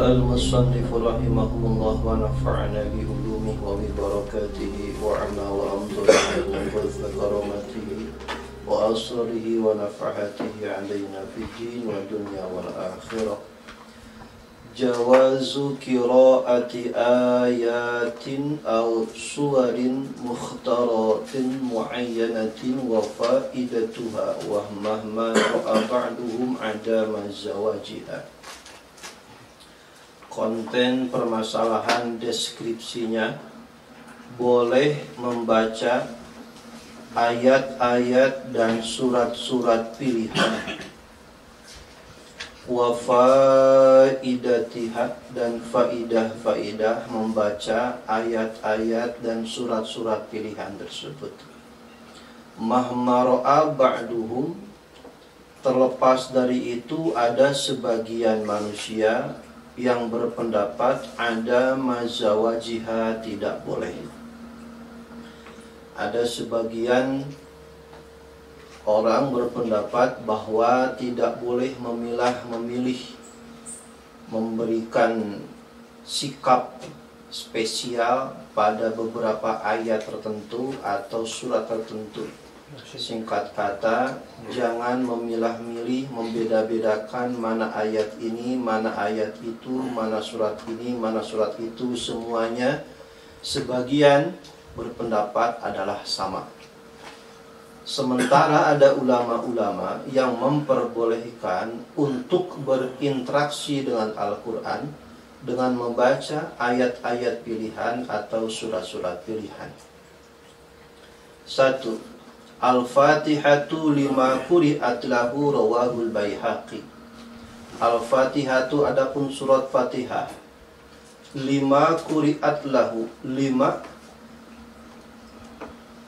المصنف رحمه الله ونفعنا بعلومه وببركاته وعنا وأمضله وكرامته وأسراره ونفحاته علينا في الدين والدنيا والآخرة. جواز قراءة آيات أو سور مختارة معينة وفائدتها ومهما رأى بعضهم عدم زواجها. Konten permasalahan deskripsinya, boleh membaca ayat-ayat dan surat-surat pilihan, wa faidatiha, dan faidah-faidah membaca ayat-ayat dan surat-surat pilihan tersebut. Mahma ra'a ba'duhum, terlepas dari itu ada sebagian manusia yang berpendapat ada mazawajiha, tidak boleh. Ada sebagian orang berpendapat bahwa tidak boleh memilah-memilih, memberikan sikap spesial pada beberapa ayat tertentu atau surat tertentu. Singkat kata, jangan memilah-milih, membeda-bedakan mana ayat ini, mana ayat itu, mana surat ini, mana surat itu. Semuanya sebagian berpendapat adalah sama. Sementara ada ulama-ulama yang memperbolehkan untuk berinteraksi dengan Al-Quran dengan membaca ayat-ayat pilihan atau surat-surat pilihan. 1. Al-Fatihatu lima quri'at lahu rawahul Baihaqi. Al-Fatihatu, adapun surat Fatihah, lima quri'at lahu, lima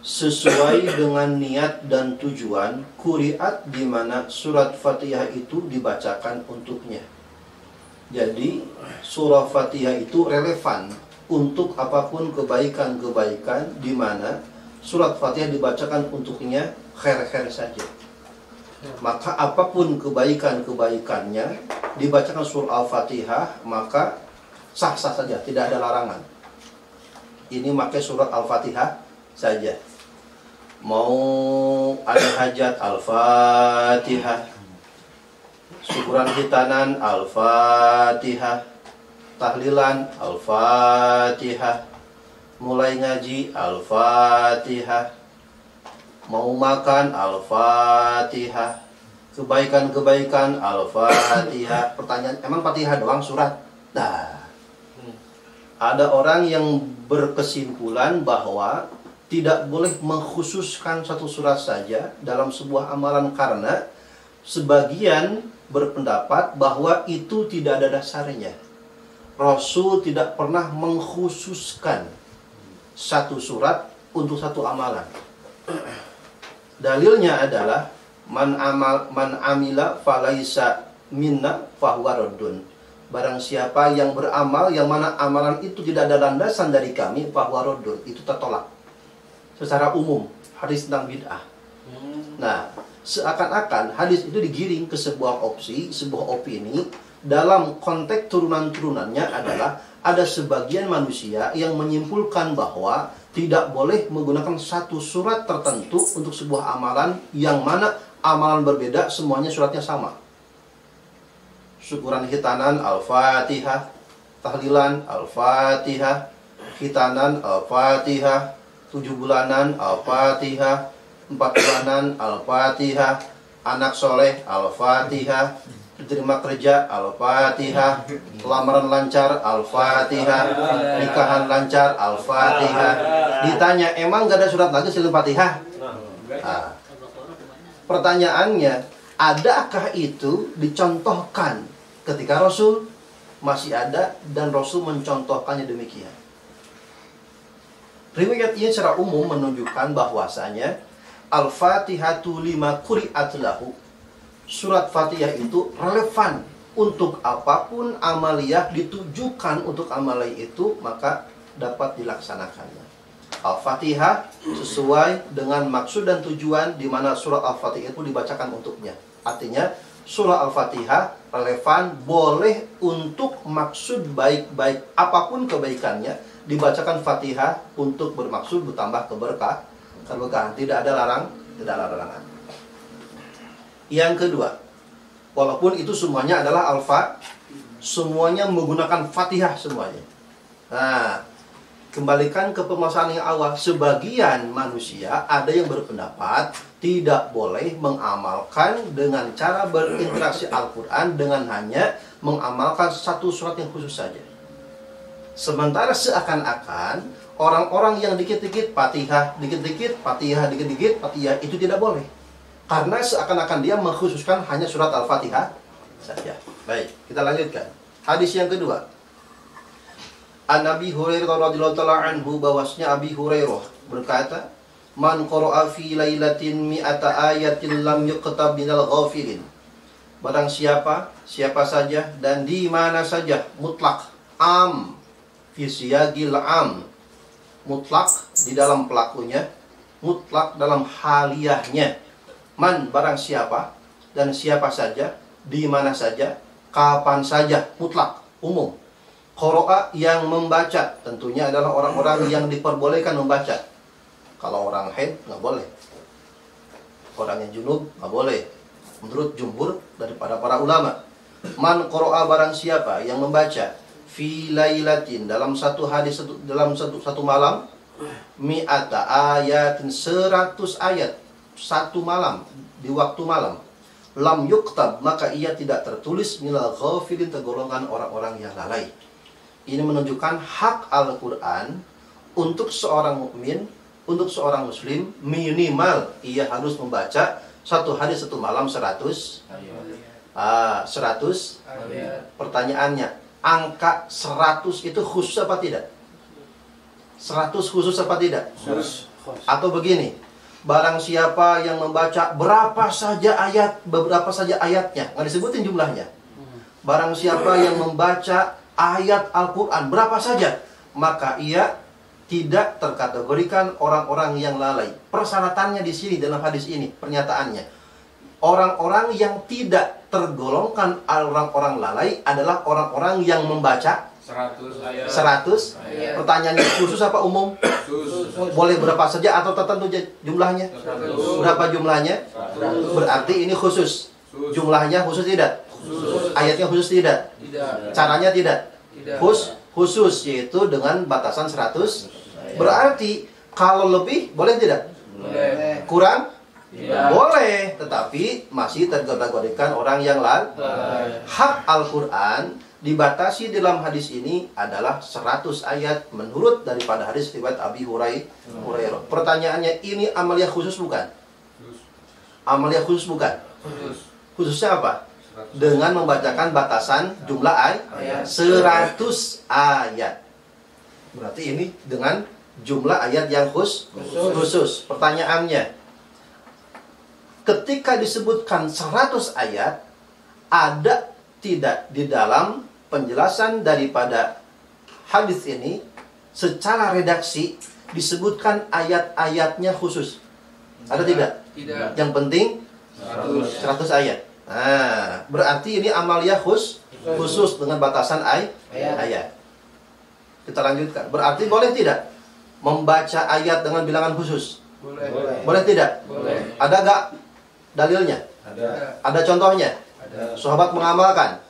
sesuai dengan niat dan tujuan. Quri'at di mana surat Fatihah itu dibacakan untuknya. Jadi surah Fatihah itu relevan untuk apapun kebaikan-kebaikan, di mana surat Fatihah dibacakan untuknya khair-khair saja. Maka apapun kebaikan-kebaikannya dibacakan surah Al-Fatihah, maka sah-sah saja, tidak ada larangan. Ini pakai surat Al-Fatihah saja. Mau ada hajat, Al-Fatihah. Syukuran khitanan, Al-Fatihah. Tahlilan, Al-Fatihah. Mulai ngaji, Al-Fatihah. Mau makan, Al-Fatihah. Kebaikan-kebaikan, Al-Fatihah. Pertanyaan, emang Fatihah doang surat? Nah, ada orang yang berkesimpulan bahwa tidak boleh mengkhususkan satu surat saja dalam sebuah amalan, karena sebagian berpendapat bahwa itu tidak ada dasarnya. Rasul tidak pernah mengkhususkan satu surat untuk satu amalan. Dalilnya adalah man amila falaisa minna fahuwa raddun. Barang siapa yang beramal yang mana amalan itu tidak ada landasan dari kami, fahuwa raddun, itu tertolak. Secara umum, hadis tentang bid'ah. Nah, seakan-akan hadis itu digiring ke sebuah opsi, sebuah opini. Dalam konteks turunan-turunannya adalah ada sebagian manusia yang menyimpulkan bahwa tidak boleh menggunakan satu surat tertentu untuk sebuah amalan, yang mana amalan berbeda semuanya suratnya sama. Syukuran khitanan, Al-Fatihah. Tahlilan, Al-Fatihah. Khitanan, Al-Fatihah. 7 bulanan, Al-Fatihah. 4 bulanan, Al-Fatihah. Anak soleh, Al-Fatihah. Diterima kerja, Al-Fatihah. Lamaran lancar, Al-Fatihah. Nikahan lancar, Al-Fatihah. Ditanya, emang gak ada surat lagi selain Fatihah? Nah, pertanyaannya, adakah itu dicontohkan ketika Rasul? Masih ada, dan Rasul mencontohkannya demikian. Riwayat ini secara umum menunjukkan bahwasanya Al-Fatihatu lima quri'at lahu, surat Fatihah itu relevan untuk apapun amaliyah, ditujukan untuk amaliyah itu, maka dapat dilaksanakannya. Al-Fatihah sesuai dengan maksud dan tujuan di mana surat Al-Fatihah itu dibacakan untuknya. Artinya surah Al-Fatihah relevan, boleh untuk maksud baik-baik apapun kebaikannya, dibacakan Fatihah untuk bermaksud bertambah keberkahan. Tidak ada larangan. Yang kedua, walaupun itu semuanya adalah semuanya menggunakan Fatihah semuanya. Nah, kembalikan ke permasalahan yang awal. Sebagian manusia ada yang berpendapat tidak boleh mengamalkan dengan cara berinteraksi Al-Quran dengan hanya mengamalkan satu surat yang khusus saja. Sementara seakan-akan orang-orang yang dikit-dikit Fatihah, dikit-dikit Fatihah, dikit-dikit Fatihah, itu tidak boleh. Karena seakan-akan dia mengkhususkan hanya surat Al-Fatihah saja. Baik, kita lanjutkan. Hadis yang kedua. An Abi Hurairah radhiyallahu ta'ala anhu, bahwasanya Abi Hurairah berkata, "Man qara'a fi lailatin mi'ata ayatin lam yuqtab minal ghafilin." Barang siapa saja dan di mana saja, mutlak, fi siyagil mutlak di dalam pelakunya, mutlak dalam haliyahnya. Man, barang siapa dan siapa saja, di mana saja, kapan saja, mutlak, umum. Qara'a, yang membaca, tentunya adalah orang-orang yang diperbolehkan membaca. Kalau orang haid nggak boleh, orang yang junub nggak boleh, menurut jumhur daripada para ulama. Man qara'a, barang siapa yang membaca fi lailatin, dalam satu hari, dalam satu malam, mi'ata ayatin, 100 ayat satu malam, di waktu malam, lam yuktab, maka ia tidak tertulis minal ghafilin, tergolongan orang-orang yang lalai. Ini menunjukkan hak Al-Quran untuk seorang mukmin, untuk seorang muslim, minimal ia harus membaca satu hari satu malam 100 ayat. Pertanyaannya, angka 100 itu khusus apa tidak? 100 khusus apa tidak? Atau begini, barang siapa yang membaca berapa saja ayatnya, nggak disebutin jumlahnya. Barang siapa yang membaca ayat Al-Quran berapa saja, maka ia tidak terkategorikan orang-orang yang lalai. Persyaratannya di sini dalam hadis ini, pernyataannya, orang-orang yang tidak tergolongkan orang-orang lalai adalah orang-orang yang membaca 100 ayat. Pertanyaannya, khusus apa umum? Boleh berapa saja atau tertentu jumlahnya? 100. Berapa jumlahnya? 100. Berarti ini khusus. Jumlahnya khusus tidak? Khusus. Ayatnya khusus tidak? Tidak. Caranya tidak? Tidak. Khusus, yaitu dengan batasan 100. Berarti kalau lebih boleh tidak? Boleh. Kurang? Tidak. Boleh, tetapi masih terkategorikan orang yang lalai. Hak Al-Quran dibatasi dalam hadis ini adalah 100 ayat menurut daripada hadis riwayat Abi Hurairah. Pertanyaannya, ini amalia khusus bukan? Amalia khusus bukan? Khususnya apa? Dengan membacakan batasan jumlah ayat 100 ayat. Berarti ini dengan jumlah ayat yang khusus. Pertanyaannya, ketika disebutkan 100 ayat, ada tidak di dalam penjelasan daripada hadis ini secara redaksi disebutkan ayat-ayatnya khusus? Ada tidak? Tidak. Yang penting 100 ayat. Nah, berarti ini amalia khusus dengan batasan ayat. Kita lanjutkan. Berarti boleh tidak membaca ayat dengan bilangan khusus? Boleh tidak? Boleh. Ada gak dalilnya? Ada contohnya? Ada. Sahabat mengamalkan?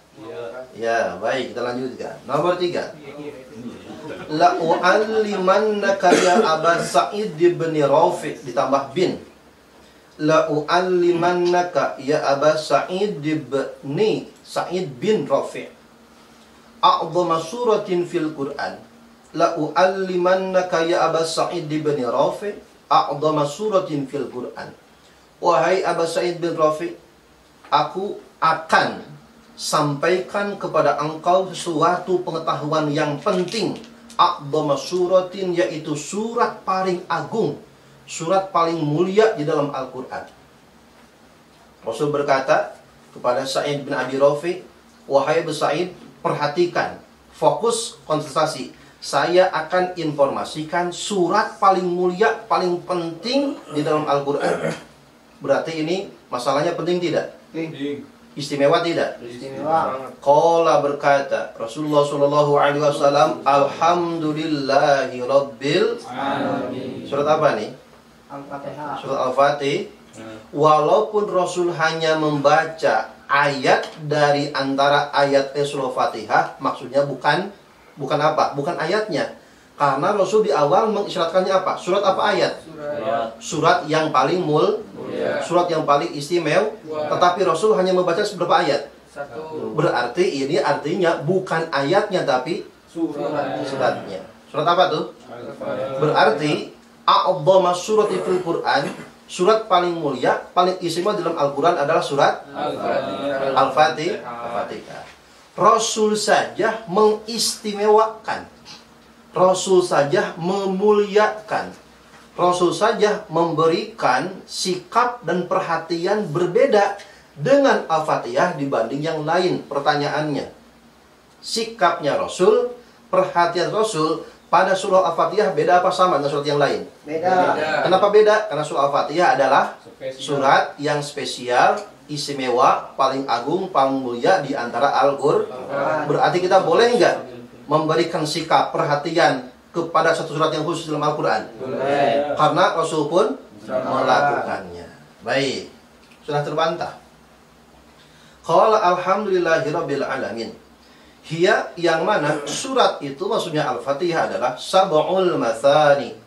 Ya, baik, kita lanjutkan. Nomor 3. La u'allimannaka ya Aba Sa'id bin Rafi', ditambah bin. La u'allimannaka ya Aba Sa'id bin Rafi', a'dhama suratin fil Qur'an. La u'allimannaka ya Aba Sa'id bin Rafi', a'dhama suratin fil Qur'an. Wahai Aba Sa'id bin Rafi', aku akan sampaikan kepada engkau sesuatu pengetahuan yang penting. A'dhama suratin, yaitu surat paling agung, surat paling mulia di dalam Al-Quran. Rasul berkata kepada Sa'id bin Abi Rafi', wahai Abu Sa'id, perhatikan, fokus, konsentrasi. Saya akan informasikan surat paling mulia, paling penting di dalam Al-Quran. Berarti ini masalahnya penting tidak? Penting. Istimewa tidak? Istimewa. Qala berkata Rasulullah sallallahu alaihi wasallam, alhamdulillahi rabbil Alamin. Surat apa nih? Al-Fatihah. Surat Al-Fatih. Walaupun Rasul hanya membaca ayat dari antara ayat surah Fatihah, maksudnya bukan apa? Bukan ayatnya. Karena Rasul di awal mengisyaratkannya apa? Surat apa ayat? Surat yang paling surat yang paling istimewa. Tetapi Rasul hanya membaca beberapa ayat. Berarti ini artinya bukan ayatnya tapi suratnya. Surat apa tuh? Berarti a'dhamma surati fil Quran, surat paling mulia, paling istimewa dalam Al-Quran adalah surat Al-Fatihah. Rasul saja mengistimewakan, Rasul saja memuliakan, Rasul saja memberikan sikap dan perhatian berbeda dengan Al-Fatihah dibanding yang lain. Pertanyaannya, sikapnya Rasul, perhatian Rasul pada surah Al-Fatihah beda apa sama dengan surat yang lain? Beda. Kenapa beda? Karena surah Al-Fatihah adalah surat yang spesial, istimewa, paling agung, paling mulia di antara Al-Quran. Berarti kita boleh nggak memberikan sikap perhatian kepada satu surat yang khusus dalam Al-Quran? Boleh. Karena Rasul pun melakukannya. Baik, sudah terbantah. Qala alhamdulillahirabbil alamin. Hiya, yang mana surat itu maksudnya Al-Fatihah adalah sab'ul masani.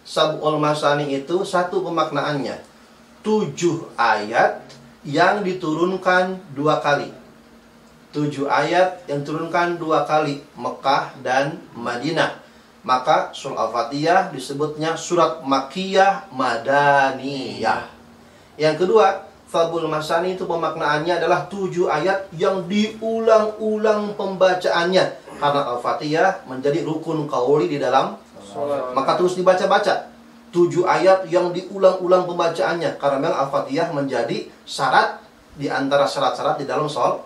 Sab'ul masani itu satu pemaknaannya 7 ayat yang diturunkan 2 kali. 7 ayat yang diturunkan 2 kali, Mekah dan Madinah. Maka surah Al-Fatihah disebutnya surat Makkiyah Madaniyah. Yang kedua, Sab'ul Masani itu pemaknaannya adalah 7 ayat yang diulang-ulang pembacaannya. Karena Al-Fatihah menjadi rukun qauli di dalam maka terus dibaca-baca. 7 ayat yang diulang-ulang pembacaannya. Karena memang Al-Fatihah menjadi syarat di antara syarat-syarat di dalam sholat.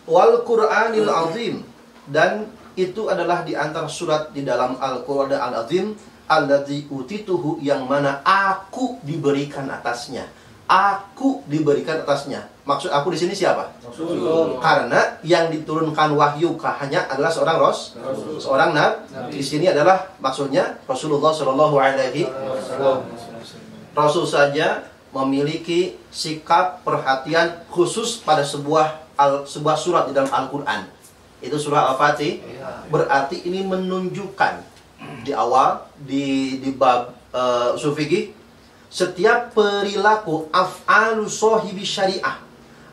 Wal Qur'anil Azim, dan itu adalah di antara surat di dalam Al-Qur'an Al-Azim, alladzi utituhu, yang mana aku diberikan atasnya. Aku diberikan atasnya. Maksud aku di sini siapa? Rasul. Karena yang diturunkan wahyu hanya adalah seorang nabi. Di sini adalah maksudnya Rasulullah Shallallahu Alaihi Wasallam. Rasul saja memiliki sikap perhatian khusus pada sebuah surat di dalam Al-Quran. Itu surah Al-Fatih. Berarti ini menunjukkan di awal di bab ushul fikih, setiap perilaku af'alu sohibi syariah,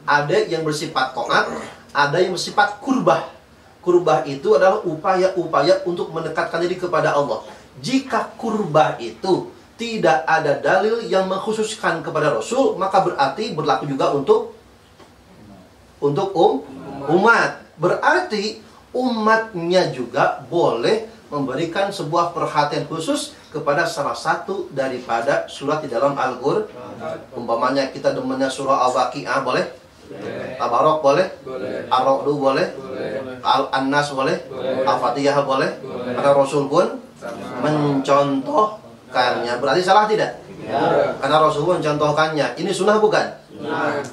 ada yang bersifat taat, ada yang bersifat kurbah. Kurbah itu adalah upaya-upaya untuk mendekatkan diri kepada Allah. Jika kurbah itu tidak ada dalil yang mengkhususkan kepada Rasul, maka berarti berlaku juga untuk umat. Berarti umatnya juga boleh memberikan sebuah perhatian khusus kepada salah satu daripada surat di dalam Al-Qur'an. Umpamanya kita demennya surah Al-Waqi'ah, boleh? Tabarok boleh? Ar-Ra'd boleh? Al-Annas boleh? Al-Fatihah boleh? Karena Rasul pun mencontohkannya. Berarti salah tidak? Karena Rasul pun mencontohkannya. Ini sunnah bukan?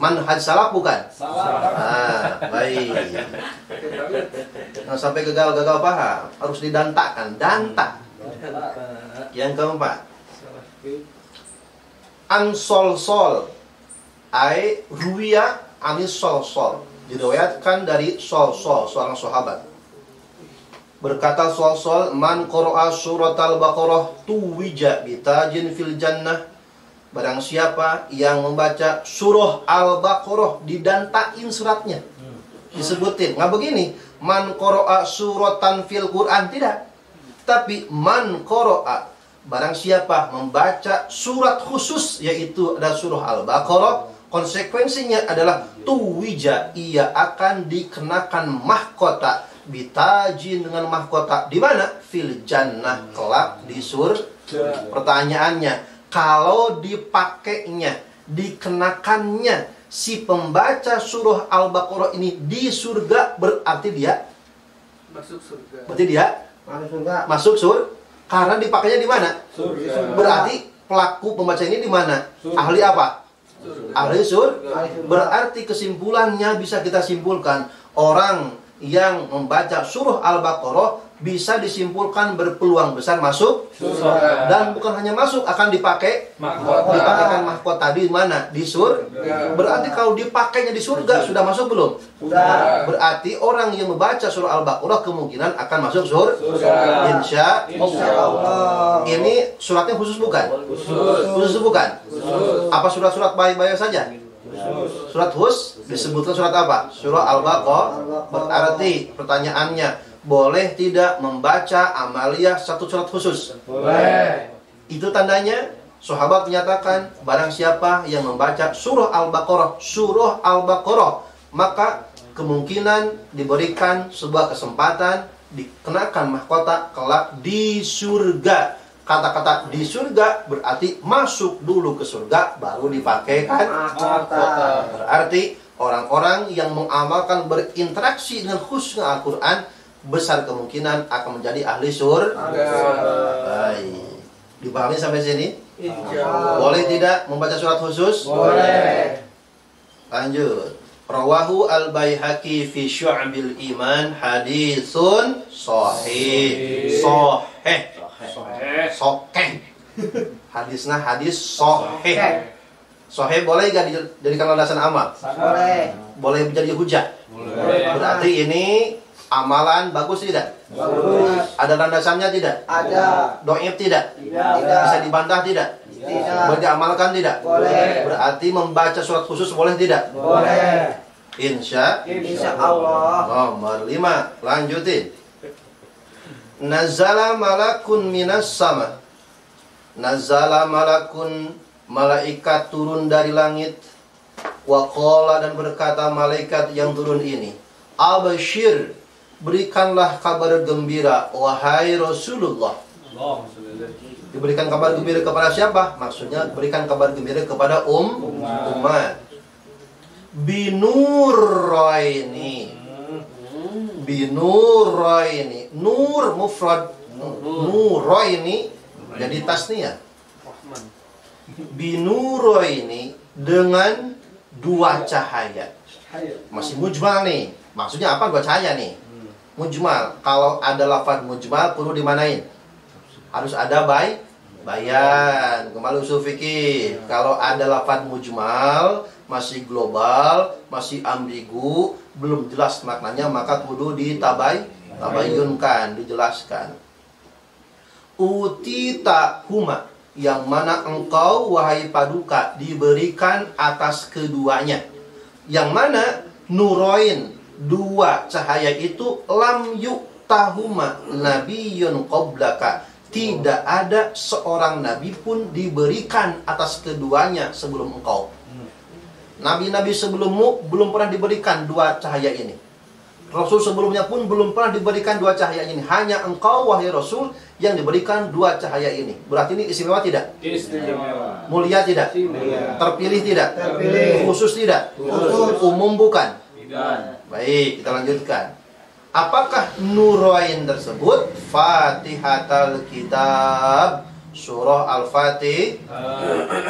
Manhaj salaf bukan? Baik. Nah, sampai gagal paham, harus didantakan, dantak. Yang keempat, An-Solsol ai ruwiya anis Solsol, diriwayatkan dari Solsol, seorang sahabat. Berkata Solsol, man qara'a surat al-Baqarah tuwija bitajin fil jannah. Barang siapa yang membaca surah Al-Baqarah, didantain suratnya, disebutin. Nggak begini, man qara'a suratan fil Quran, tidak. Tapi man qara'a, barang siapa membaca surat khusus, yaitu ada surah Al-Baqarah, konsekuensinya adalah tuwija, ia akan dikenakan mahkota, bitajin, dengan mahkota di mana? Fil jannah, kelak di surga. Pertanyaannya, kalau dipakainya, dikenakannya si pembaca surah Al-Baqarah ini di surga, berarti dia Masuk surga. Berarti dia masuk surga. Karena dipakainya di mana? Surga. Berarti pelaku pembaca ini di mana? Ahli apa? ahli surga. Berarti kesimpulannya bisa kita simpulkan, orang yang membaca surah Al-Baqarah bisa disimpulkan berpeluang besar masuk surga. Dan bukan hanya masuk, akan dipakai dipakaikan mahkota di mana? Di surga. Berarti kalau dipakainya di surga sudah masuk belum? Sudah. Berarti orang yang membaca surah Al-Baqarah kemungkinan akan masuk surga. Insya Allah. Ini suratnya khusus bukan? Khusus bukan? Apa surat-surat baik-baik saja? Surat khusus disebutkan surat apa? Surah Al-Baqarah. Berarti pertanyaannya, boleh tidak membaca amaliyah satu surat khusus? Boleh. Itu tandanya sahabat menyatakan, barang siapa yang membaca surah Al-Baqarah, maka kemungkinan diberikan sebuah kesempatan dikenakan mahkota kelak di surga. Kata-kata di surga berarti masuk dulu ke surga baru dipakaikan mahkota. Berarti orang-orang yang mengamalkan berinteraksi dengan khususnya Al-Quran besar kemungkinan akan menjadi ahli surga. Baik. Dipahami sampai sini? Boleh tidak membaca surat khusus? Boleh. Lanjut. Rawahu al-Baihaqi fi Syu'abil Iman haditsun sahih. Sahih. Hadisnya hadis sahih. Sahih boleh gak dijadikan landasan amal? Boleh. Boleh menjadi hujah? Boleh. Berarti ini amalan bagus tidak? Bagus. Ada landasannya tidak? Ada. Doib tidak? Tidak. Bisa dibantah tidak? Tidak. Boleh diamalkan tidak? Boleh. Berarti membaca surat khusus boleh tidak? Boleh. Insya Allah. Nomor 5. Lanjutin. Nazala malakun minas sama. Nazala malakun, malaikat turun dari langit. Wa qala, dan berkata malaikat yang turun ini, Abashir, berikanlah kabar gembira wahai Rasulullah. Diberikan kabar gembira kepada siapa? Maksudnya berikan kabar gembira kepada umat. Binuraini. Binuraini. Nur mufrad. Nuraini jadi tasniyah. Binuraini, dengan dua cahaya. Masih mujmal nih. Maksudnya apa dua cahaya nih? Mujmal. Kalau ada lafaz mujmal perlu dimanain? Harus ada bayan. Kembali usul fikih. Kalau ada lafaz mujmal masih global, masih ambigu, belum jelas maknanya, maka kudu ditabayunkan, dijelaskan. Utita huma, yang mana engkau wahai paduka diberikan atas keduanya. Yang mana nuroin, dua cahaya itu, lam yuktahuma nabiyyun qablaka, tidak ada seorang nabi pun diberikan atas keduanya sebelum engkau. Nabi-nabi sebelummu belum pernah diberikan dua cahaya ini. Rasul sebelumnya pun belum pernah diberikan dua cahaya ini. Hanya engkau wahai Rasul yang diberikan dua cahaya ini. Berarti ini istimewa tidak? Istimewa. Mulia tidak? Mulia. Terpilih tidak? Terpilih. Khusus tidak? Khusus. Umum bukan? Tidak. Baik, kita lanjutkan. Apakah nurain tersebut? Fatihatul Kitab, surah Al-Fatih.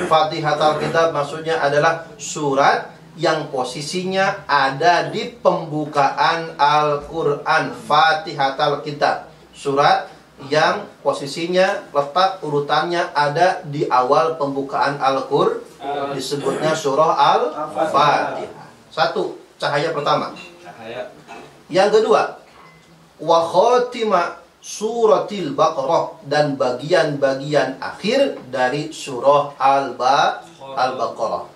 Fatihatul Kitab maksudnya adalah surat yang posisinya ada di pembukaan Al-Quran. Fatihatul Kitab, surat yang posisinya letak urutannya ada di awal pembukaan Al-Quran, disebutnya surah Al-Fatihah. Satu, cahaya pertama. Yang kedua, wa khatimah suratil Baqarah, dan bagian-bagian akhir dari surah Al-Baqarah.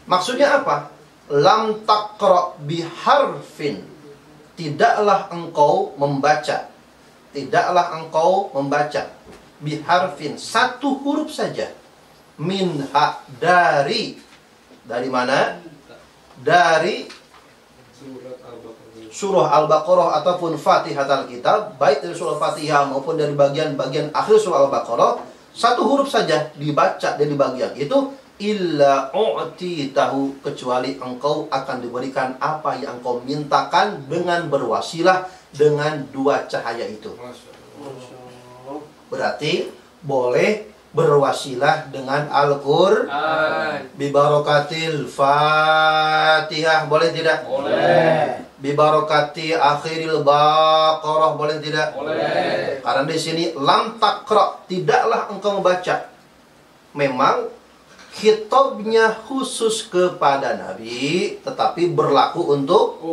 Maksudnya apa? Lam taqra biharfin, tidaklah engkau membaca. Tidaklah engkau membaca biharfin, satu huruf saja. Minha, dari mana? Dari surah Al-Baqarah ataupun Fatihatul Kitab, baik dari surah Fatihah maupun dari bagian-bagian akhir surah Al-Baqarah, satu huruf saja dibaca dari bagian itu, illa u'titahu, kecuali engkau akan diberikan apa yang engkau mintakan dengan berwasilah dengan dua cahaya itu. Berarti boleh berwasilah dengan Al-Qur'an. Bibarokatil Fatihah, boleh tidak? Boleh. Bibarokati akhiril Baqarah, boleh tidak? Boleh. Karena di sini lam taqra, tidaklah engkau membaca. Memang khitabnya khusus kepada Nabi, tetapi berlaku untuk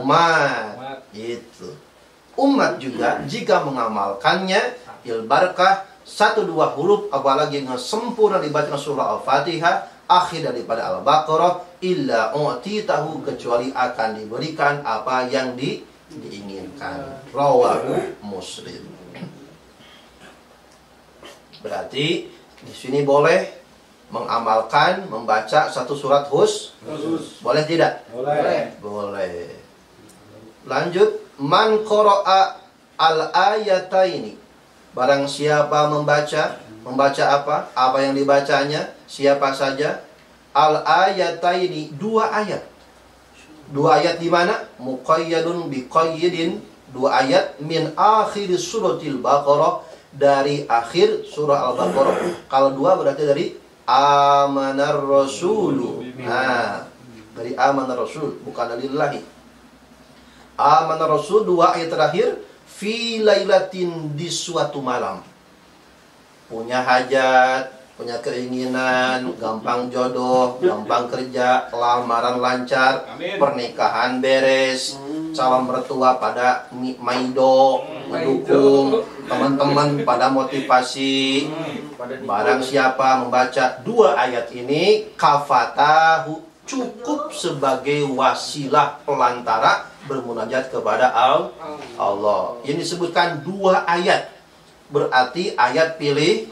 umat. Itu. Umat juga jika mengamalkannya il-barakah 1-2 huruf, apalagi yang sempurna dibaca surah Al-Fatihah, akhir daripada Al-Baqarah, illa tahu, kecuali akan diberikan apa yang diinginkan. Rawahu Muslim. Berarti di sini boleh mengamalkan membaca satu surat khusus. Boleh tidak? Boleh. Boleh. Lanjut, man qara'a al-ayataini. Barang siapa membaca apa? Apa yang dibacanya? Siapa saja? Al-ayataini, 2 ayat. 2 ayat di mana? Muqayyadun biqayyidin, 2 ayat min akhir suratil Baqarah, dari akhir surah Al-Baqarah. Kalau 2 berarti dari amanar rasulu. Nah, dari amanar rasul, bukan dari lillahi. Amanar rasul, 2 ayat terakhir, fi lailatin, di suatu malam. Punya hajat, punya keinginan, gampang jodoh, gampang kerja, lamaran lancar, pernikahan beres, calon mertua pada maido, mendukung, teman-teman pada motivasi. Barang siapa membaca 2 ayat ini, kafatahu, cukup sebagai wasilah pelantara bermunajat kepada Allah. Ini disebutkan 2 ayat. Berarti ayat pilih,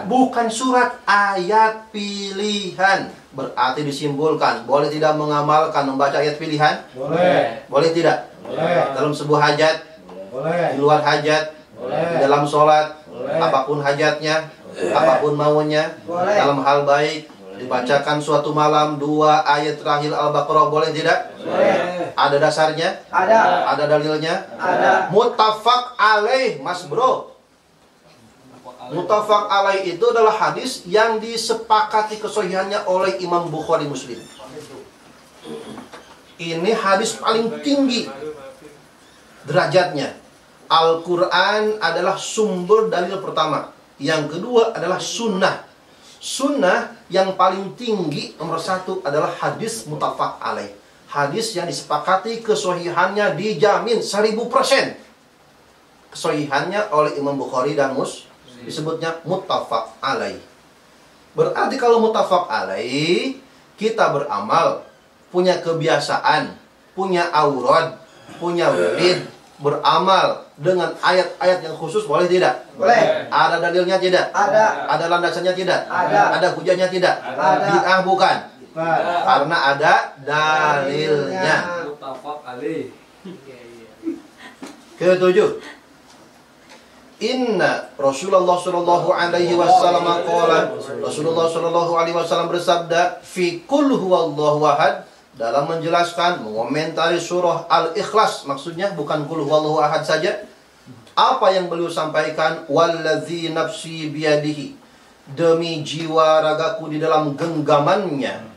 bukan surat, ayat pilihan. Berarti disimpulkan, boleh tidak mengamalkan membaca ayat pilihan? Boleh. Boleh tidak? Boleh. Dalam sebuah hajat, Boleh. di luar hajat, Boleh. di dalam sholat, Boleh. apapun hajatnya, apapun maunya, Boleh. dalam hal baik, dibacakan suatu malam 2 ayat terakhir Al-Baqarah, boleh tidak? Boleh. Ada dasarnya? Ada. Ada dalilnya? Ada. Muttafaq alaih, Mas Bro. Muttafaq alaih itu adalah hadis yang disepakati kesohihannya oleh Imam Bukhari Muslim. Ini hadis paling tinggi derajatnya. Al-Quran adalah sumber dalil pertama. Yang kedua adalah sunnah. Sunnah yang paling tinggi nomor 1 adalah hadis muttafaq alaih. Hadis yang disepakati kesohihannya dijamin 1000% kesohihannya oleh Imam Bukhari dan Muslim, disebutnya muttafaq alaih. Berarti kalau muttafaq alaih, kita beramal, punya kebiasaan, punya aurad, punya wirid, beramal dengan ayat-ayat yang khusus, boleh tidak? Boleh. Ada dalilnya tidak? Ada. Ada landasannya tidak? Ada. Ada hujahnya tidak? Ada. Bid'ah bukan? Bukan. Karena ada dalilnya. Muttafaq alaih. Ketujuh, Inna Rasulullah Shallallahu Alaihi Wasallam qala, Rasulullah Shallallahu Alaihi Wasallam bersabda, fi qul huwallahu ahad, dalam menjelaskan, mengomentari surah Al-Ikhlas, maksudnya bukan qul huwallahu ahad saja. Apa yang beliau sampaikan, wallazi nafsi biyadihi, demi jiwa ragaku di dalam genggamannya.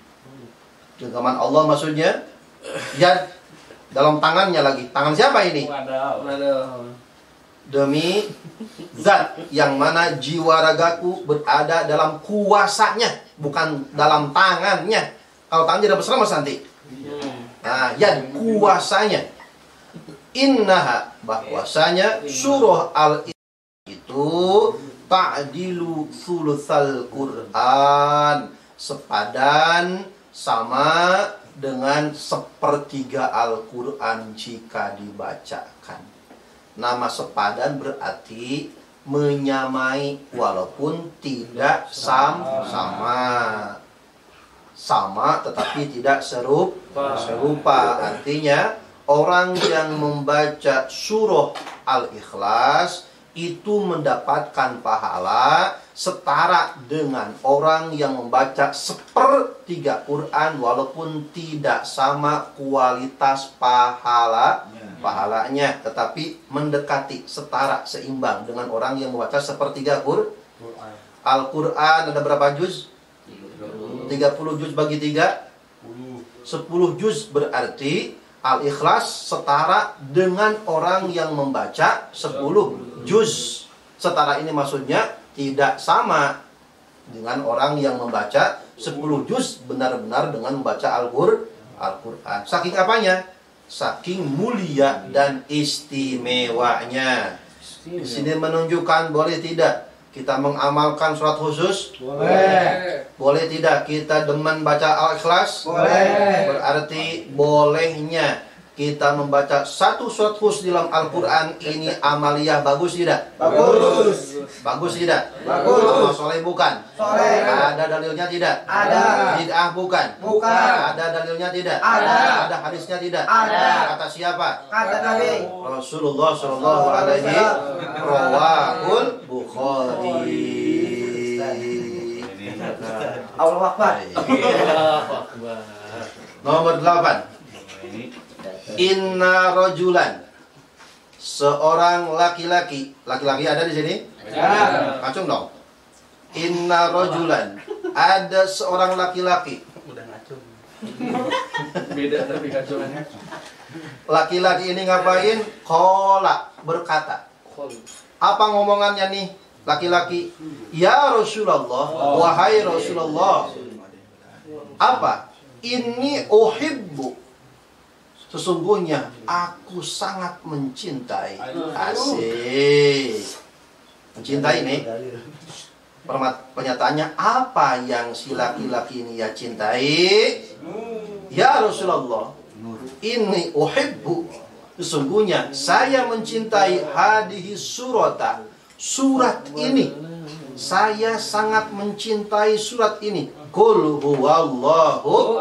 Genggaman Allah maksudnya, ya dalam tangannya lagi. Tangan siapa ini? Demi zat yang mana jiwa ragaku berada dalam kuasanya, bukan dalam tangannya. Kalau tangan tidak besar mas nanti. Nah, ya kuasanya. Innaha, bahwasanya surah Al-Ikhlas itu ta'dilu thulutsal Quran, sepadan sama dengan 1/3 Al-Quran jika dibacakan. Nama sepadan berarti menyamai walaupun tidak sama. Sama tetapi tidak serupa. Artinya orang yang membaca surah Al-Ikhlas itu mendapatkan pahala setara dengan orang yang membaca 1/3 Quran walaupun tidak sama kualitas pahalanya. pahalanya, tetapi mendekati, setara, seimbang dengan orang yang membaca sepertiga Al-Quran. Ada berapa juz? 30 juz bagi 3 10 juz, berarti Al-Ikhlas setara dengan orang yang membaca 10 juz. Setara ini maksudnya tidak sama dengan orang yang membaca 10 juz benar-benar dengan membaca Al-Quran. Saking apanya? Saking mulia dan istimewanya. Di sini menunjukkan boleh tidak kita mengamalkan surat khusus? Boleh. Boleh tidak kita demen baca Al-Ikhlas? Boleh. Berarti bolehnya kita membaca satu surat khusus dalam Al-Quran ini amaliyah bagus tidak? Bagus. Bagus tidak? Bagus. Amal soleh bukan? Soleh. Ada dalilnya tidak? Ada. Bid'ah bukan? Bukan. Ada dalilnya tidak? Ada. Ada hadisnya tidak? Ada. Kata siapa? Kata Nabi. Rasulullah Shallallahu Alaihi Rawahul Bukhari. Allahu Akbar. Nomor 8. Inna rojulan, seorang laki-laki. Laki-laki ada di sini? Ya. Ngacung dong. Inna rojulan, ada seorang laki-laki. Udah ngacung. Beda tapi ngacungannya. Laki-laki ini ngapain? Kola, berkata. Apa ngomongannya nih? Laki-laki, ya Rasulullah, wahai Rasulullah. Apa? Ini uhibbu, sesungguhnya aku sangat mencintai. Asik. Mencintai nih. Pernyataannya apa yang si laki-laki ini ya cintai? Ya Rasulullah, ini uhibbu, sesungguhnya saya mencintai hadihi surata, surat ini. Saya sangat mencintai surat ini. Qul huwallahu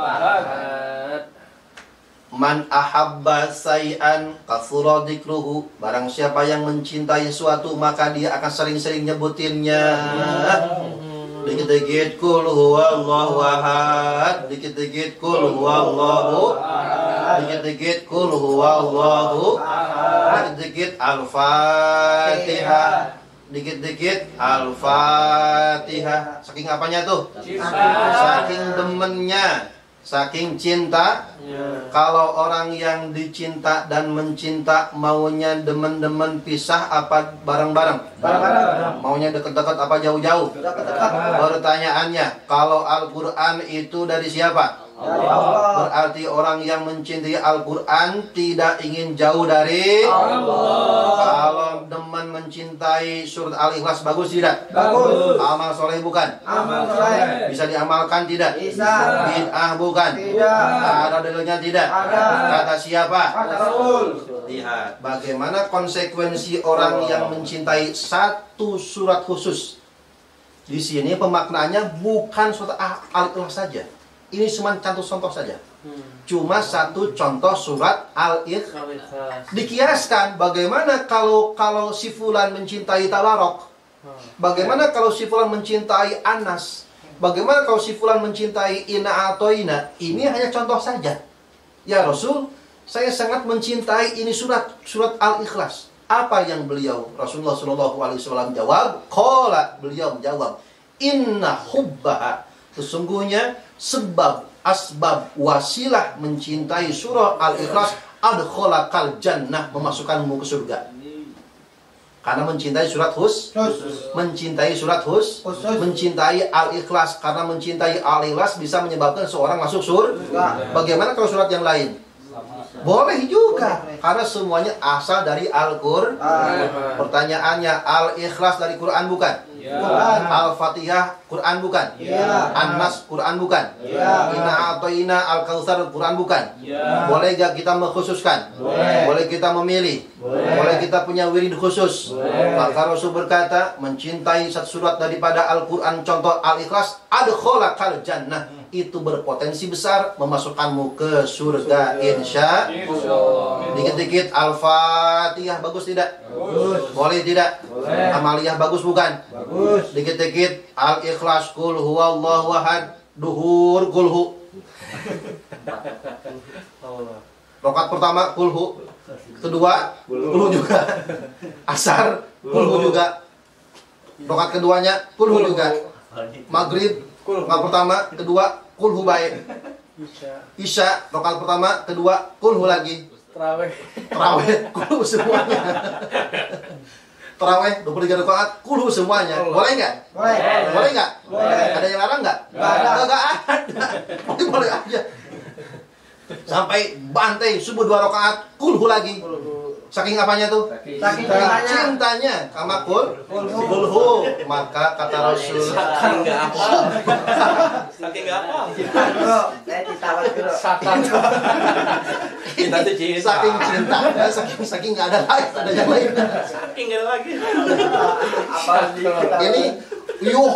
man ahabba say'an kathura dzikruhu. Barang siapa yang mencintai suatu maka dia akan sering-sering nyebutinnya. Dikit-dikit qul huwallahu ahad, dikit-dikit qul huwallahu, dikit-dikit qul huwallahu, dikit-dikit al-Fatihah, dikit-dikit Al-Fatihah. Saking apanya tuh? Saking demennya, saking cinta. Kalau orang yang dicinta dan mencinta maunya demen-demen pisah apa bareng-bareng? Bareng-bareng. Maunya deket-deket apa jauh-jauh? Dekat-dekat. Pertanyaannya, kalau Al-Quran itu dari siapa? Dari Allah. Berarti orang yang mencintai Al-Quran tidak ingin jauh dari Allah. Kalau demen mencintai surat Al-Ikhlas bagus tidak? Bagus. Amal soleh bukan? Amal soleh. Bisa diamalkan tidak? Bisa. Bid'ah bukan? Tidak. Ada dalilnya tidak? Ada. Kata siapa? Kata Rasul. Lihat bagaimana konsekuensi orang yang mencintai satu surat khusus. Di sini pemaknaannya bukan surat Al-Ikhlas saja. Ini cuma contoh saja. Cuma satu contoh surat Al-Ikhlas. Dikiaskan bagaimana kalau si fulan mencintai Tabarok? Bagaimana kalau si fulan mencintai Anas? Bagaimana kalau si fulan mencintai Ina atau Ina? Ini hanya contoh saja. Ya Rasul, saya sangat mencintai ini surat Al-Ikhlas. Apa yang beliau Rasulullah SAW jawab? Qala, beliau menjawab, inna hubbaha, sesungguhnya sebab, asbab, wasilah mencintai surah Al-Ikhlas adkholakal jannah, memasukkanmu ke surga. Karena mencintai surat mencintai surat mencintai Al-Ikhlas. Karena mencintai Al-Ikhlas bisa menyebabkan seorang masuk surga. Bagaimana kalau surat yang lain? Boleh juga, karena semuanya asal dari Al-Quran. Pertanyaannya, Al-Ikhlas dari Quran bukan? Quran. Al-Fatihah Quran bukan? An-Nas Quran bukan? Inna a'toina Al-Kautsar Quran bukan? Boleh gak kita mengkhususkan? Boleh kita memilih? Boleh kita punya wirid khusus? Maka Rasul berkata, mencintai satu surat daripada Al-Quran, contoh Al-Ikhlas, adkholakal jannah, itu berpotensi besar memasukkanmu ke surga insya Allah. Dikit-dikit Al-Fatihah bagus tidak? Bagus. Boleh tidak? Boleh. Amaliyah bagus bukan? Bagus. Dikit-dikit Al-Ikhlas, Qul huwallahu ahad, duhur kulhu. Rokat pertama kulhu, kedua kulhu juga. Asar kulhu juga. Rakaat keduanya kulhu juga. Maghrib rakaat pertama, kedua kulhu baik. Isya rakaat pertama, kedua kulhu lagi. Tarawih kulhu semuanya. Tarawih 23 rakaat kulhu semuanya. Boleh nggak? Boleh. Boleh nggak? Boleh. Ada yang larang nggak? Nggak ada. Nggak ada. Boleh aja. Sampai bantai subuh 2 rakaat kulhu lagi. Saking apanya tuh? Saking Cintanya sama kulhu. Maka kata Rasul, Saking nggak apa. Saking nggak apa. Bro, saya ditawar bro. Cinta tuh cinta. saking cintanya, saking nggak ada lagi, ada yang lain. Saking nggak ada lagi. Apalagi kita Ini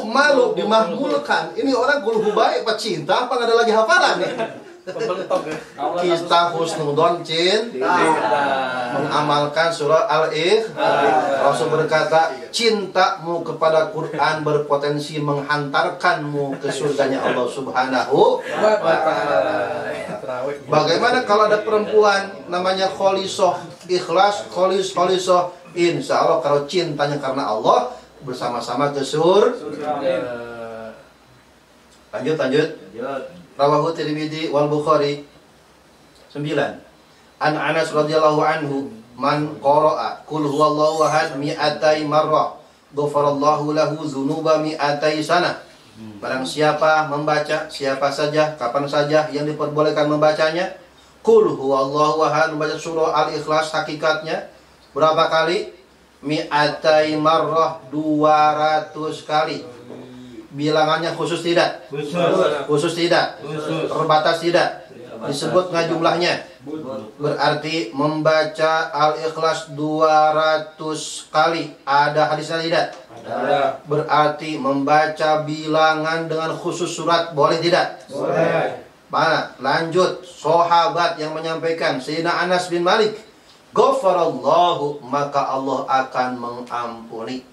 malu dimahmulkan. Ini orang kulhu baik apa cinta apa nggak ada lagi hafalan nih? Pembentok ya. Kita husnudon mengamalkan surah Al-Ikhlas. Rasul berkata, cintamu kepada Quran berpotensi menghantarkanmu ke surganya Allah Subhanahu wa Ta'ala. Bagaimana kalau ada perempuan namanya Kholisoh ikhlas, Kholisoh, insya Allah kalau cintanya karena Allah bersama-sama ke surga. Lanjut. Rawahu Tirmidzi wal Bukhari. 9. An Anas radhiyallahu anhu, man qara'a qul huwallahu ahad mi'atai marrah, ghafarallahu lahu dzunuba mi'atai sanah. Barang siapa membaca, siapa saja, kapan saja yang diperbolehkan membacanya, qul huwallahu ahad, membaca surah Al-Ikhlas hakikatnya berapa kali? Mi'atai marrah, 200 kali. Bilangannya khusus tidak? Khusus tidak? Terbatas tidak? Disebut nggak jumlahnya? Berarti membaca Al-Ikhlas 200 kali. Ada hadisnya tidak? Ada. Berarti membaca bilangan dengan khusus surat boleh tidak? Boleh. Mana? Lanjut. Sahabat yang menyampaikan, Sayyidina Anas bin Malik, Ghafarallahu, maka Allah akan mengampuni,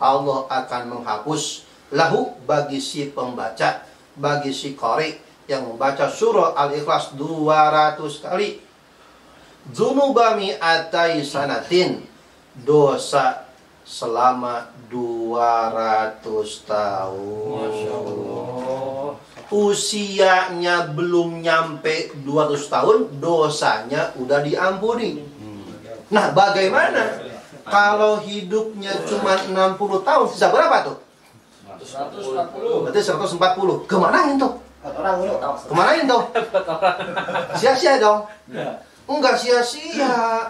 Allah akan menghapus, lahu, bagi si pembaca, bagi si qari yang membaca surah Al-Ikhlas 200 kali, dzunuba mi'atai sanatin, dosa selama 200 tahun. Masya Allah. Usianya belum nyampe 200 tahun, dosanya udah diampuni. Nah, bagaimana kalau hidupnya cuma 60 tahun, sisa berapa tuh? 140. Berarti 140. Kemanain tuh? orang dulu tahu. Kemanain tuh? Sia-sia dong? Enggak sia-sia.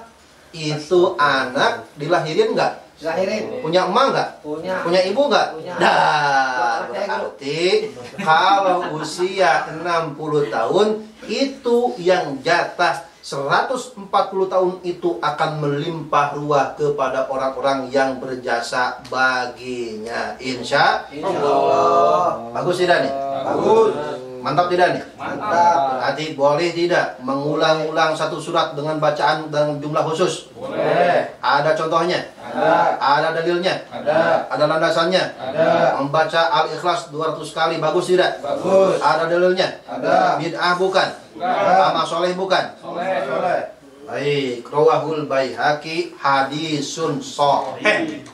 Itu anak dilahirin enggak? Lahirin. Punya emak enggak? Punya. Punya ibu enggak? Punya. Dah, berarti kalau usia 60 tahun itu yang jatah 140 tahun itu akan melimpah ruah kepada orang-orang yang berjasa baginya, insya Allah. Bagus tidak nih? Bagus. Mantap tidak nih? Mantap. Berarti boleh tidak mengulang-ulang satu surat dengan bacaan dan jumlah khusus? Boleh. Ada contohnya? Ada. Ada dalilnya? Ada. Ada landasannya? Ada. Membaca Al-Ikhlas 200 kali bagus tidak? Bagus. Ada dalilnya? Ada. Bid'ah bukan? Bukan. Amal soleh bukan? Boleh. Baik, rawahul Baihaqi hadisun sahih.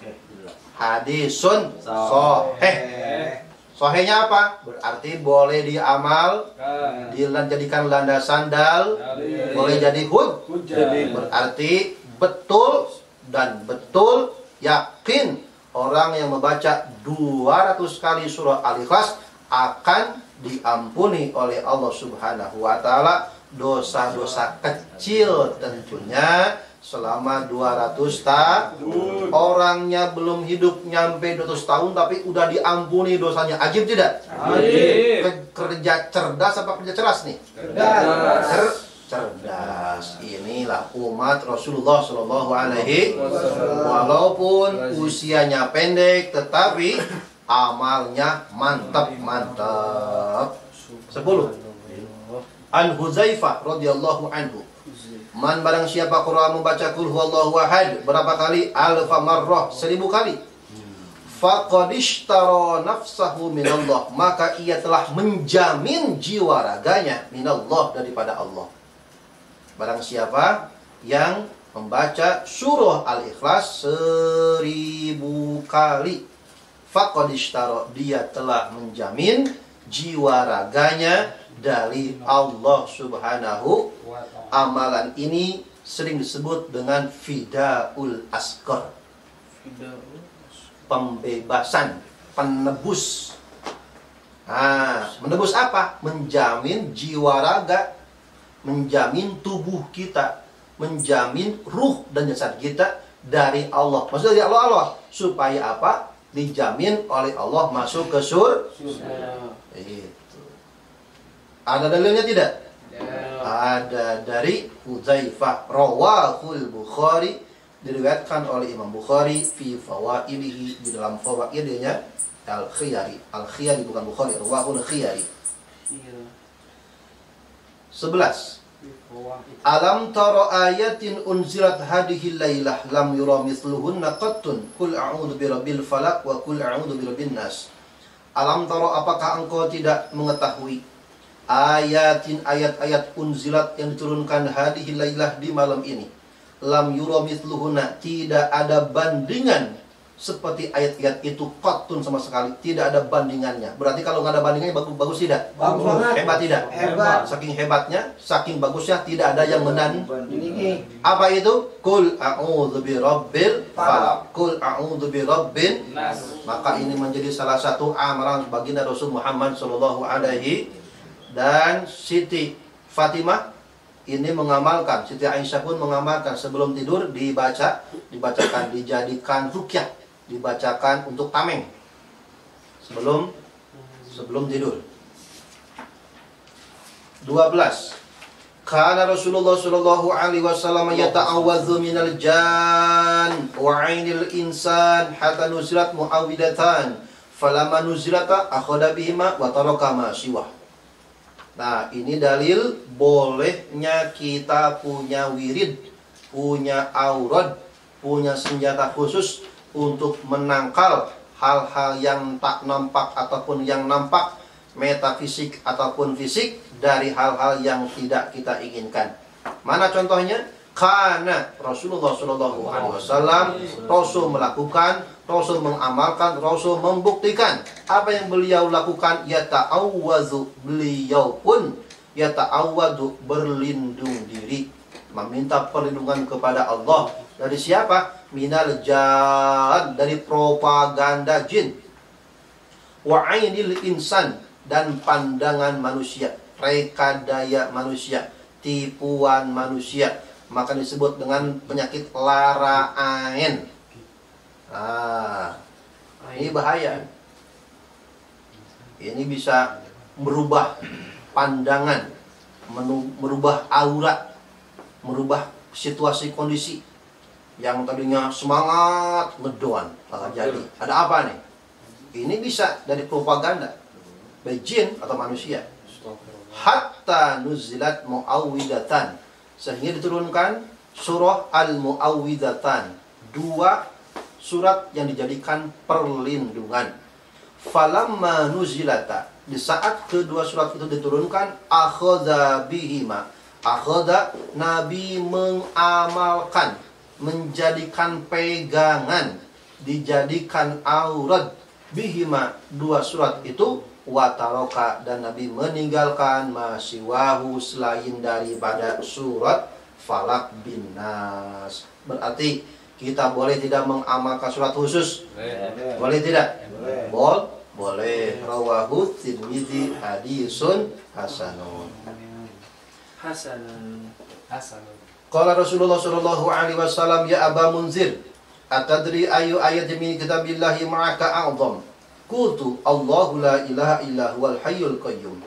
Hadisun sahih. Sahihnya apa? Berarti boleh diamal, dijadikan landasan dal, boleh jadi hujjah. Berarti betul dan betul yakin orang yang membaca 200 kali surah Al-Ikhlas akan diampuni oleh Allah Subhanahu wa Ta'ala dosa-dosa kecil tentunya selama 200 tahun. Orangnya belum hidup nyampe 200 tahun tapi udah diampuni dosanya. Ajib tidak? Ajib. Kerja cerdas apa kerja ceras nih? Cerdas. Cerdas. Inilah umat Rasulullah Shallallahu Alaihi Wasallam. Walaupun usianya pendek tetapi amalnya mantap. 10. An Huzaifah radhiyallahu anhu, man barang siapa Quran membaca qul huwallahu ahad berapa kali? Alfa marrah, 1000 kali. Faqad ishtara nafsahu minallah, maka ia telah menjamin jiwa raganya minallah, daripada Allah. Barang siapa yang membaca surah Al-Ikhlas 1000 kali, faqad ishtara, dia telah menjamin jiwa raganya dari Allah Subhanahu. Amalan ini sering disebut dengan fidaul asghar, pembebasan, penebus. Nah, menebus apa? Menjamin jiwa raga, menjamin tubuh kita, menjamin ruh dan jasad kita dari Allah. Maksudnya dari Allah supaya apa? Dijamin oleh Allah masuk ke surga. Itu. Ada dalilnya tidak? Ada dari Hudzaifah, rawahul Bukhari, diriwayatkan oleh Imam Bukhari fi fawaidihi, di dalam fawaidnya Al-Khiyari. Al-Khiyari bukan Bukhari, rawahul Khiyari. 11. Alam tara ayatin unzilat hadhihi lailah lam yura mithluhunna qattun qul a'udzu birabbil falaq wa qul a'udzu birabbin nas. Alam tara, apakah engkau tidak mengetahui ayatin, ayat-ayat unzilat yang diturunkan hadhihi lailah, di malam ini, lam yura mithluhunna, tidak ada bandingan seperti ayat-ayat itu, qattun, sama sekali tidak ada bandingannya. Berarti kalau nggak ada bandingannya, bagus tidak? Bagus banget. Hebat tidak? Hebat. Saking hebatnya, saking bagusnya, tidak ada yang Ini apa itu? Qul a'udzu birabbil falaq, qul a'udzu birabbin nas. Maka ini menjadi salah satu amalan baginda Rasul Muhammad sallallahu alaihi, dan Siti Fatimah ini mengamalkan, Siti Aisyah pun mengamalkan sebelum tidur dibacakan, dijadikan ruqyah, dibacakan untuk tameng sebelum tidur. 12. Kana Rasulullah sallallahu alaihi wasallam yata'awwadzu minal jan wa 'ainil insan hatta nuzilat muawwidatan falamma nuzilata akhadha bihima wa taraka ma siwa. Nah, ini dalil bolehnya kita punya wirid, punya aurad, punya senjata khusus untuk menangkal hal-hal yang tak nampak ataupun yang nampak, metafisik ataupun fisik, dari hal-hal yang tidak kita inginkan. Mana contohnya? Karena Rasulullah SAW, Rasul melakukan, Rasul mengamalkan, Rasul membuktikan. Apa yang beliau lakukan? Yata'awwadzu, beliau pun yata'awwadzu, berlindung diri, meminta perlindungan kepada Allah. Dari siapa? Minal jan, dari propaganda jin. Wa 'ainil insan, dan pandangan manusia, rekadaya manusia, tipuan manusia. Maka disebut dengan penyakit lara ain. Ini bahaya. Ini bisa merubah pandangan, merubah aura, merubah situasi kondisi. Yang tadinya semangat, ngedoan, jadi. Ada apa nih? Ini bisa dari propaganda, baik jin atau manusia. Hatta nuzilat muawwidatan, sehingga diturunkan surah Al-Muawwidatan, 2 surat yang dijadikan perlindungan. Falamma nuzilata, di saat kedua surat itu diturunkan, akhadha bihima, akhadha, Nabi mengamalkan, menjadikan pegangan, dijadikan aurad, bihima, 2 surat itu, wataroka, dan Nabi meninggalkan masiwahu, selain daripada surat Falak bin Nas. Berarti kita boleh tidak mengamalkan surat khusus? Boleh tidak? Boleh. Rawahu Tirmidzi hadisun hasanun. Qala Rasulullah sallallahu alaihi wasallam, ya Aba Munzir, atadri ayu ayat min kitabillahi ma'aka a'zam? Qultu Allahu la ilaha illa huwal hayyul qayyum.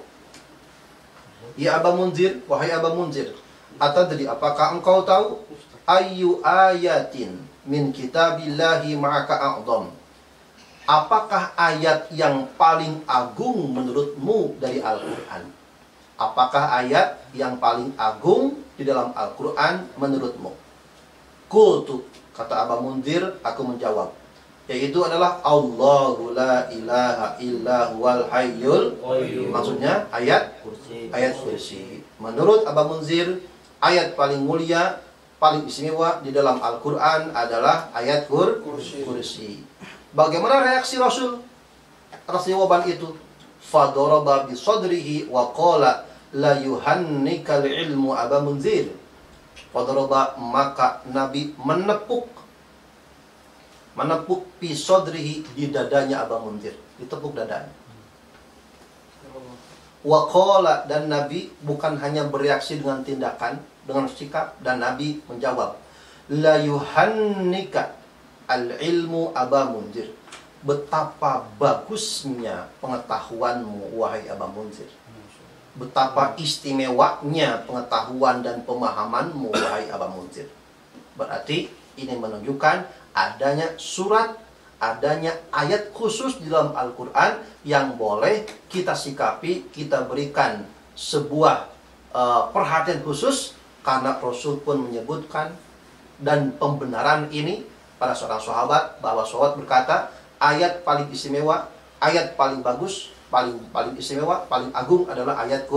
Ya Aba Munzir, wahai Aba Munzir, atadri, apakah engkau tahu, ayu ayatin min kitabillahi ma'aka a'zam? Apakah ayat yang paling agung menurutmu dari Al-Qur'an? Apakah ayat yang paling agung di dalam Al-Quran menurutmu? Qultu, kata Aba Munzir, aku menjawab, yaitu adalah Allahu la ilaha illa huwal hayyul qayyum. Maksudnya ayat kursi. Menurut Aba Munzir, ayat paling mulia paling istimewa di dalam Al-Quran adalah ayat kursi. Bagaimana reaksi Rasul atas jawaban itu? Fadaraba bi sadrihi wa qala la yuhannikal ilmu Aba Munzir. Fadaraba, maka Nabi menepuk bi sadrihi, di dadanya Aba Munzir, ditepuk dadanya. Wa qala, dan Nabi bukan hanya bereaksi dengan tindakan, dengan sikap, dan Nabi menjawab, la yuhannika al ilmu Aba Munzir. Betapa bagusnya pengetahuanmu wahai Aba Munzir. Betapa istimewanya pengetahuan dan pemahamanmu wahai Aba Munzir. Berarti ini menunjukkan adanya surat, adanya ayat khusus di dalam Al-Quran yang boleh kita sikapi, kita berikan sebuah perhatian khusus, karena Rasul pun menyebutkan dan pembenaran ini pada seorang sahabat, bahwa sahabat berkata, ayat paling istimewa, ayat paling bagus, paling istimewa, paling agung adalah ayat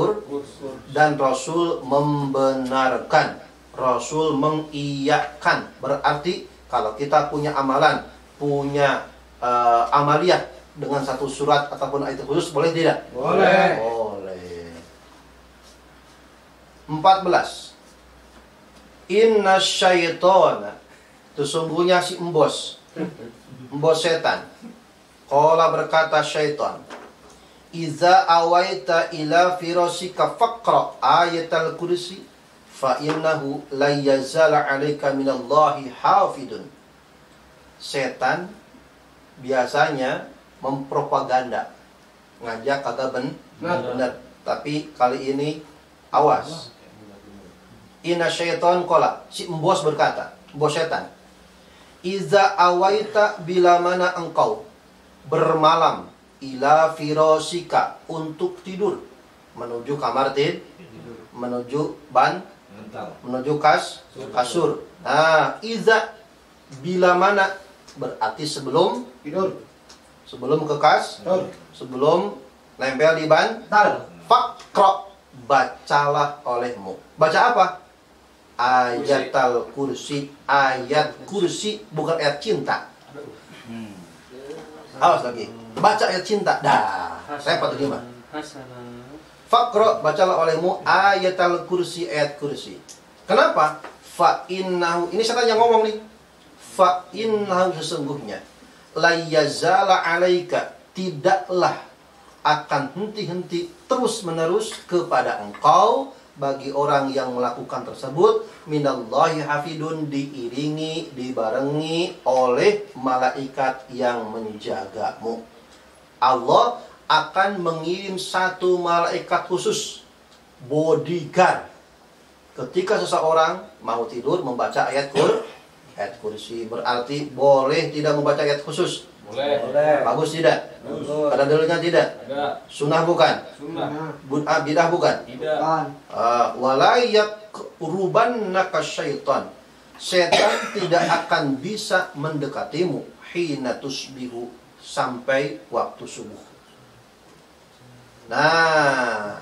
dan Rasul membenarkan, Rasul mengiyakan. Berarti kalau kita punya amalan, punya amaliyah dengan satu surat ataupun ayat khusus, boleh tidak? Boleh. Boleh. 14. Inna syaitona, sesungguhnya si embos setan. Qala, berkata syaitan, iza awaita ila firasika faqra ayatal kursi fa innahu la yazala 'alaika minallahi hafidun. Setan biasanya mempropaganda, ngajak kagak benar. Tapi kali ini awas. Inna syaitan qala, si embos berkata, embos setan, iza awaita, bila mana engkau bermalam, ila firasika, untuk tidur, menuju kamar menuju menuju kasur. Nah, iza, bila mana, berarti sebelum Tidur. sebelum sebelum nempel di bantal. Faqra, bacalah olehmu. Baca apa? Ayatal kursi. Ayat kursi, bukan ayat cinta. Awas lagi, baca ayat cinta. Dah, repot gimana? Faqra, bacalah olehmu ayatal kursi, ayat kursi. Kenapa? Fa innahu, ini setan yang ngomong nih. Fa innahu, sesungguhnya, la yazala 'alaika, tidaklah akan henti-henti terus menerus kepada engkau, bagi orang yang melakukan tersebut, minallahi hafidun, diiringi, dibarengi oleh malaikat yang menjagamu. Allah akan mengirim satu malaikat khusus, bodyguard, ketika seseorang mau tidur membaca ayat kursi. Berarti boleh tidak membaca ayat khusus? Boleh. Bagus tidak? Bagus. Ada dalilnya tidak? Ada. Sunnah bukan? Sunnah. Bidah bukan? Tidak. Walayak rubannaka syaitan, setan tidak akan bisa mendekatimu hina tusbihu, sampai waktu subuh. Nah,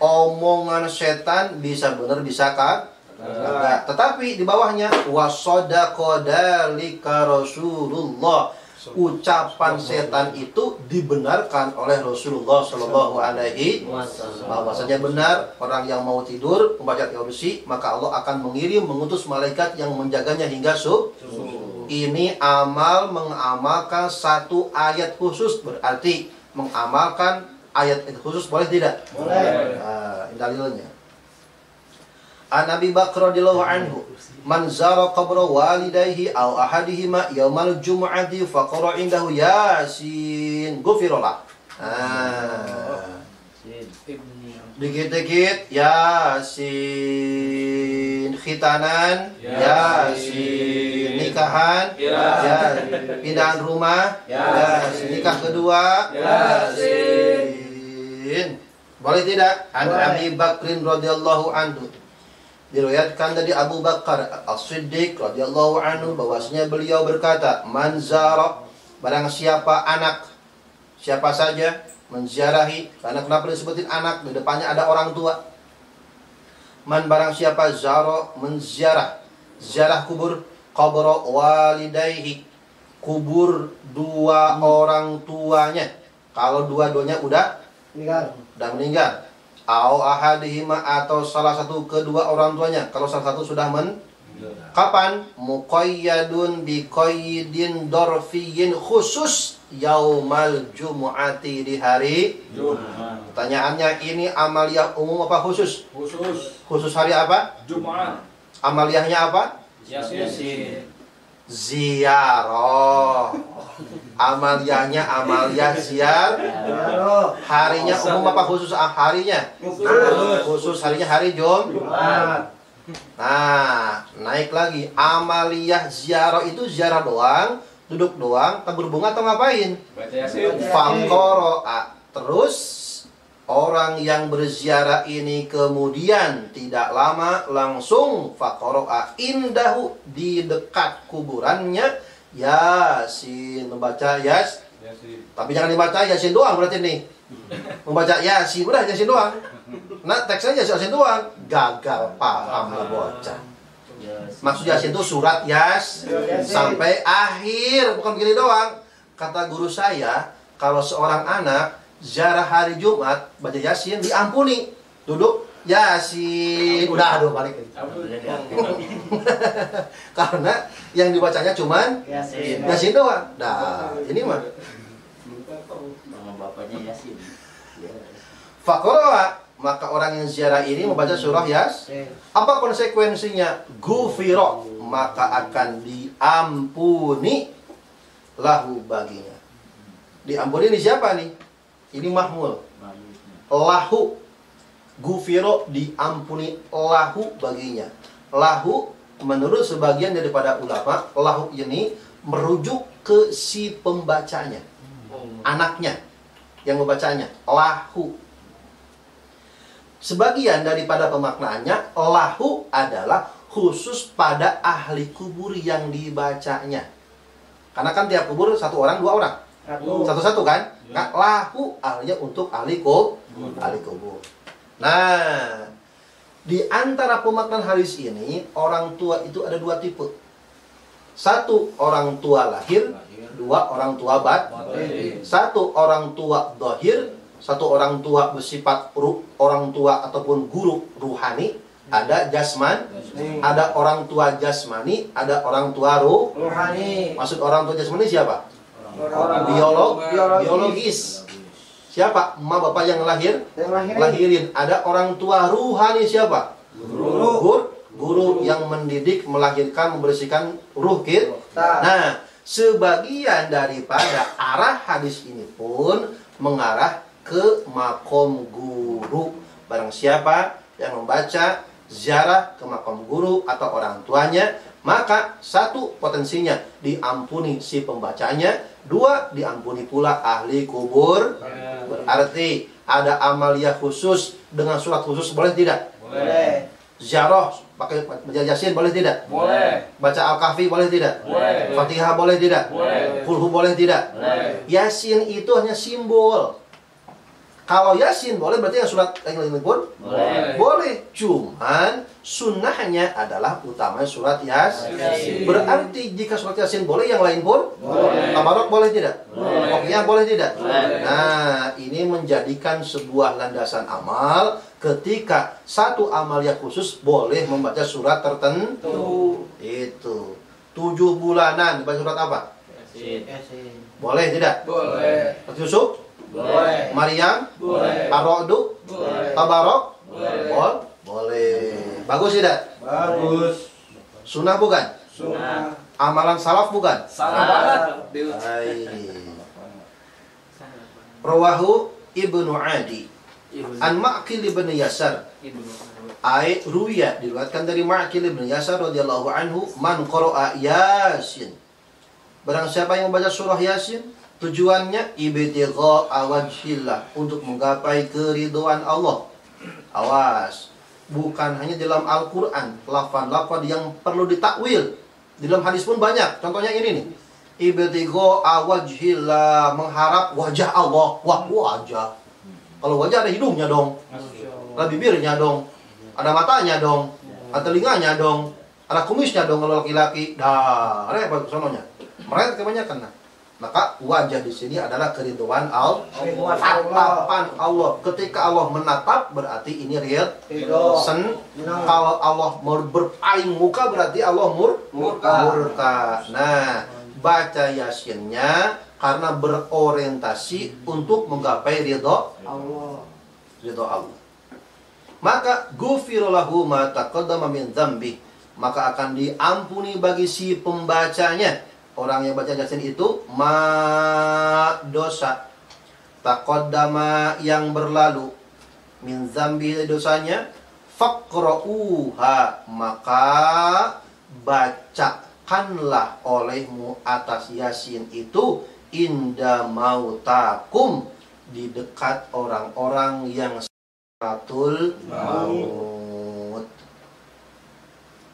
omongan setan bisa benar bisa kagak. Tetapi di bawahnya wasadaqa dalika Rasulullah, ucapan setan itu dibenarkan oleh Rasulullah Shallallahu Alaihi Wasallam. Bahwasanya benar, orang yang mau tidur membaca ayat kursi, maka Allah akan mengutus malaikat yang menjaganya hingga subuh. Ini mengamalkan satu ayat khusus, berarti mengamalkan ayat khusus boleh tidak? Boleh. Nah, ini dalilnya. An Abi Bakr radhiyallahu anhu, man zara qabra walidayhi aw ahadihima yaumal jumu'ati faqara indahu yasin ghufirallah. Dikit-dikit yasin, khitanan yasin, nikahan yasin, pindahan rumah yasin, nikah kedua yasin. Boleh tidak? An Abi Bakrin radhiyallahu anhu, diriwayatkan dari Abu Bakar As-Siddiq radhiyallahu anhu, bahwasanya beliau berkata, man zara, barang siapa anak, siapa saja menziarahi, karena kenapa disebutin anak, di depannya ada orang tua. Man, barang siapa zara, menziarah, Ziarah kubur qabra walidayhi, kubur dua orang tuanya. Kalau dua-duanya udah meninggal. Au ahadihima, atau salah satu kedua orang tuanya. Kalau salah satu sudah kapan? Muqayyadun biqayyidin dorfiyin, khusus yaumal jumu'ati, di hari Jumat. Pertanyaannya, ini amaliyah umum apa khusus? Khusus Khusus hari apa? Jumat. Amaliyahnya apa? Yasin. Ziarah. Amaliyahnya amaliyah harinya umum apa khusus harinya? Khusus harinya hari Jumat. Nah, naik lagi. Amaliyah ziarah itu ziarah doang, duduk doang, tabur bunga atau ngapain? Baca Yasin. Faqara'a. Terus orang yang berziarah ini kemudian tidak lama langsung faqara'a indahu, di dekat kuburannya, Yasin, membaca Yasin. tapi jangan dibaca Yasin doang berarti nih. Membaca Yasin, udah Yasin doang. Nah, teksnya Yasin doang. Gagal paham bocah. Maksud Yasin itu surat sampai akhir, bukan begini doang. Kata guru saya, kalau seorang anak ziarah hari Jumat baca Yasin diampuni. Duduk Yasin, udah aduh balik. Karena yang dibacanya cuman Yasin doang. Nah, ini mah Nama bapaknya Yasin. Faqara, maka orang yang ziarah ini membaca surah Yasin. Apa konsekuensinya? Gufiro, maka akan diampuni lahu baginya. Diampuni ini siapa nih? Ini mahmul. Lahu, gufiro, diampuni lahu baginya. Lahu menurut sebagian daripada ulama, lahu ini merujuk ke si pembacanya, anaknya yang membacanya. Lahu. Sebagian daripada pemaknaannya, lahu adalah khusus pada ahli kubur yang dibacanya. Karena kan tiap kubur satu orang, dua orang. Satu-satu kan? Nah, lahu ahlinya untuk ahli kubur. Nah, di antara pemaknaan hadis ini, orang tua itu ada dua tipe. Satu, orang tua lahir. Dua, orang tua batin. Satu, orang tua dhahir. Satu, orang tua bersifat orang tua ataupun guru ruhani. Ada jasman, ada orang tua jasmani, ada orang tua ruhani. Maksud orang tua jasmani siapa? Biologis. Siapa? Emak bapak yang lahirin. Ada orang tua ruhani siapa? Guru yang mendidik, melahirkan, membersihkan ruh kita. Nah, sebagian daripada arah hadis ini pun mengarah ke makom guru. Barang siapa yang membaca ziarah ke makom guru atau orang tuanya, maka satu, potensinya diampuni si pembacanya. Dua, diampuni pula ahli kubur. Berarti ada amaliyah khusus dengan surat khusus, boleh tidak? Boleh. Ziarah pakai baca Yasin boleh tidak? Boleh. Baca Al-Kahfi boleh tidak? Boleh. Fatihah boleh tidak? Boleh. Kulhu boleh tidak? Boleh. Yasin itu hanya simbol. Kalau Yasin boleh, berarti yang surat yang lain pun Boleh. boleh. Cuman sunnahnya adalah utama surat Yasin. Berarti jika surat Yasin boleh, yang lain pun Boleh. Tabarok boleh tidak? Boleh. Qiyam boleh tidak? Boleh. Nah, ini menjadikan sebuah landasan amal ketika satu amaliyah khusus boleh membaca surat tertentu. Itu 7 bulanan dibaca surat apa? Yasin. Boleh tidak? Boleh. Yusuf? Boleh. Maryam? Boleh. Ar-Ra'du? Boleh. Tabarok? Boleh. Boleh. Bagus tidak? Bagus. Sunnah bukan? Sunnah. Amalan salaf bukan? Salah banget. Baik. Rawahu Ibnu Adi an Ma'qil ibn Yasar. Ai ruya, diriwayatkan dari Ma'qil ibn Yasar radhiyallahu anhu, man qara'a Yasin. Barang siapa yang membaca surah Yasin, tujuannya ibtigha wajhillah, untuk menggapai keridhaan Allah. Awas, bukan hanya dalam Al-Qur'an, lafaz-lafaz yang perlu ditakwil. Di dalam hadis pun banyak. Contohnya ini nih. Ibtigha wajhillah, mengharap wajah Allah. Wah, wajah. Kalau wajah ada hidungnya dong. Ada bibirnya dong. Ada matanya dong. Ada telinganya dong. Ada kumisnya dong kalau laki-laki. Dah, repot sononya. Mereka kebanyakan. Nah, maka wajah di sini adalah keridhaan Allah. Tatapan Allah. Ketika Allah menatap berarti ini Ridho. Kalau Allah berpaling muka berarti Allah murka. Nah, baca Yasinnya karena berorientasi untuk menggapai ridho Allah. Maka ghufira lahu ma taqaddama min dzambi, maka akan diampuni bagi si pembacanya. Orang yang baca Yasin itu dosa taqaddama yang berlalu, min dzambi dosanya, faqra'uha maka bacakanlah olehmu atas Yasin itu inda mautakum, di dekat orang-orang yang sakaratul maut.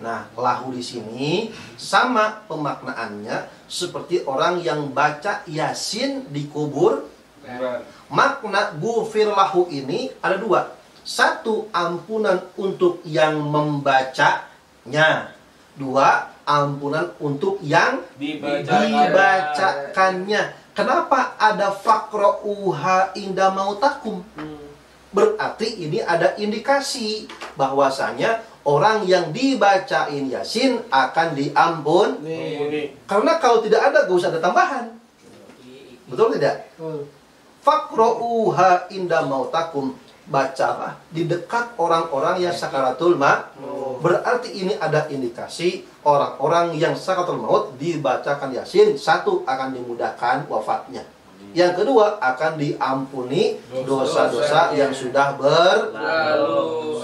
Nah, lahu di sini sama pemaknaannya seperti orang yang baca Yasin di kubur. Makna ghufir lahu ini ada dua. Satu, ampunan untuk yang membacanya. Dua, ampunan untuk yang dibacakannya. Kenapa ada faqra'uha inda mautakum? Berarti ini ada indikasi bahwasanya orang yang dibacain Yasin akan diampuni. Karena kalau tidak ada, gak usah ada tambahan. Betul tidak? Faqra'uha inda mautakum, bacalah di dekat orang-orang yang sakaratul maut. Berarti ini ada indikasi orang-orang yang sakaratul maut dibacakan Yasin, satu akan dimudahkan wafatnya. Yang kedua akan diampuni dosa-dosa yang sudah berlalu.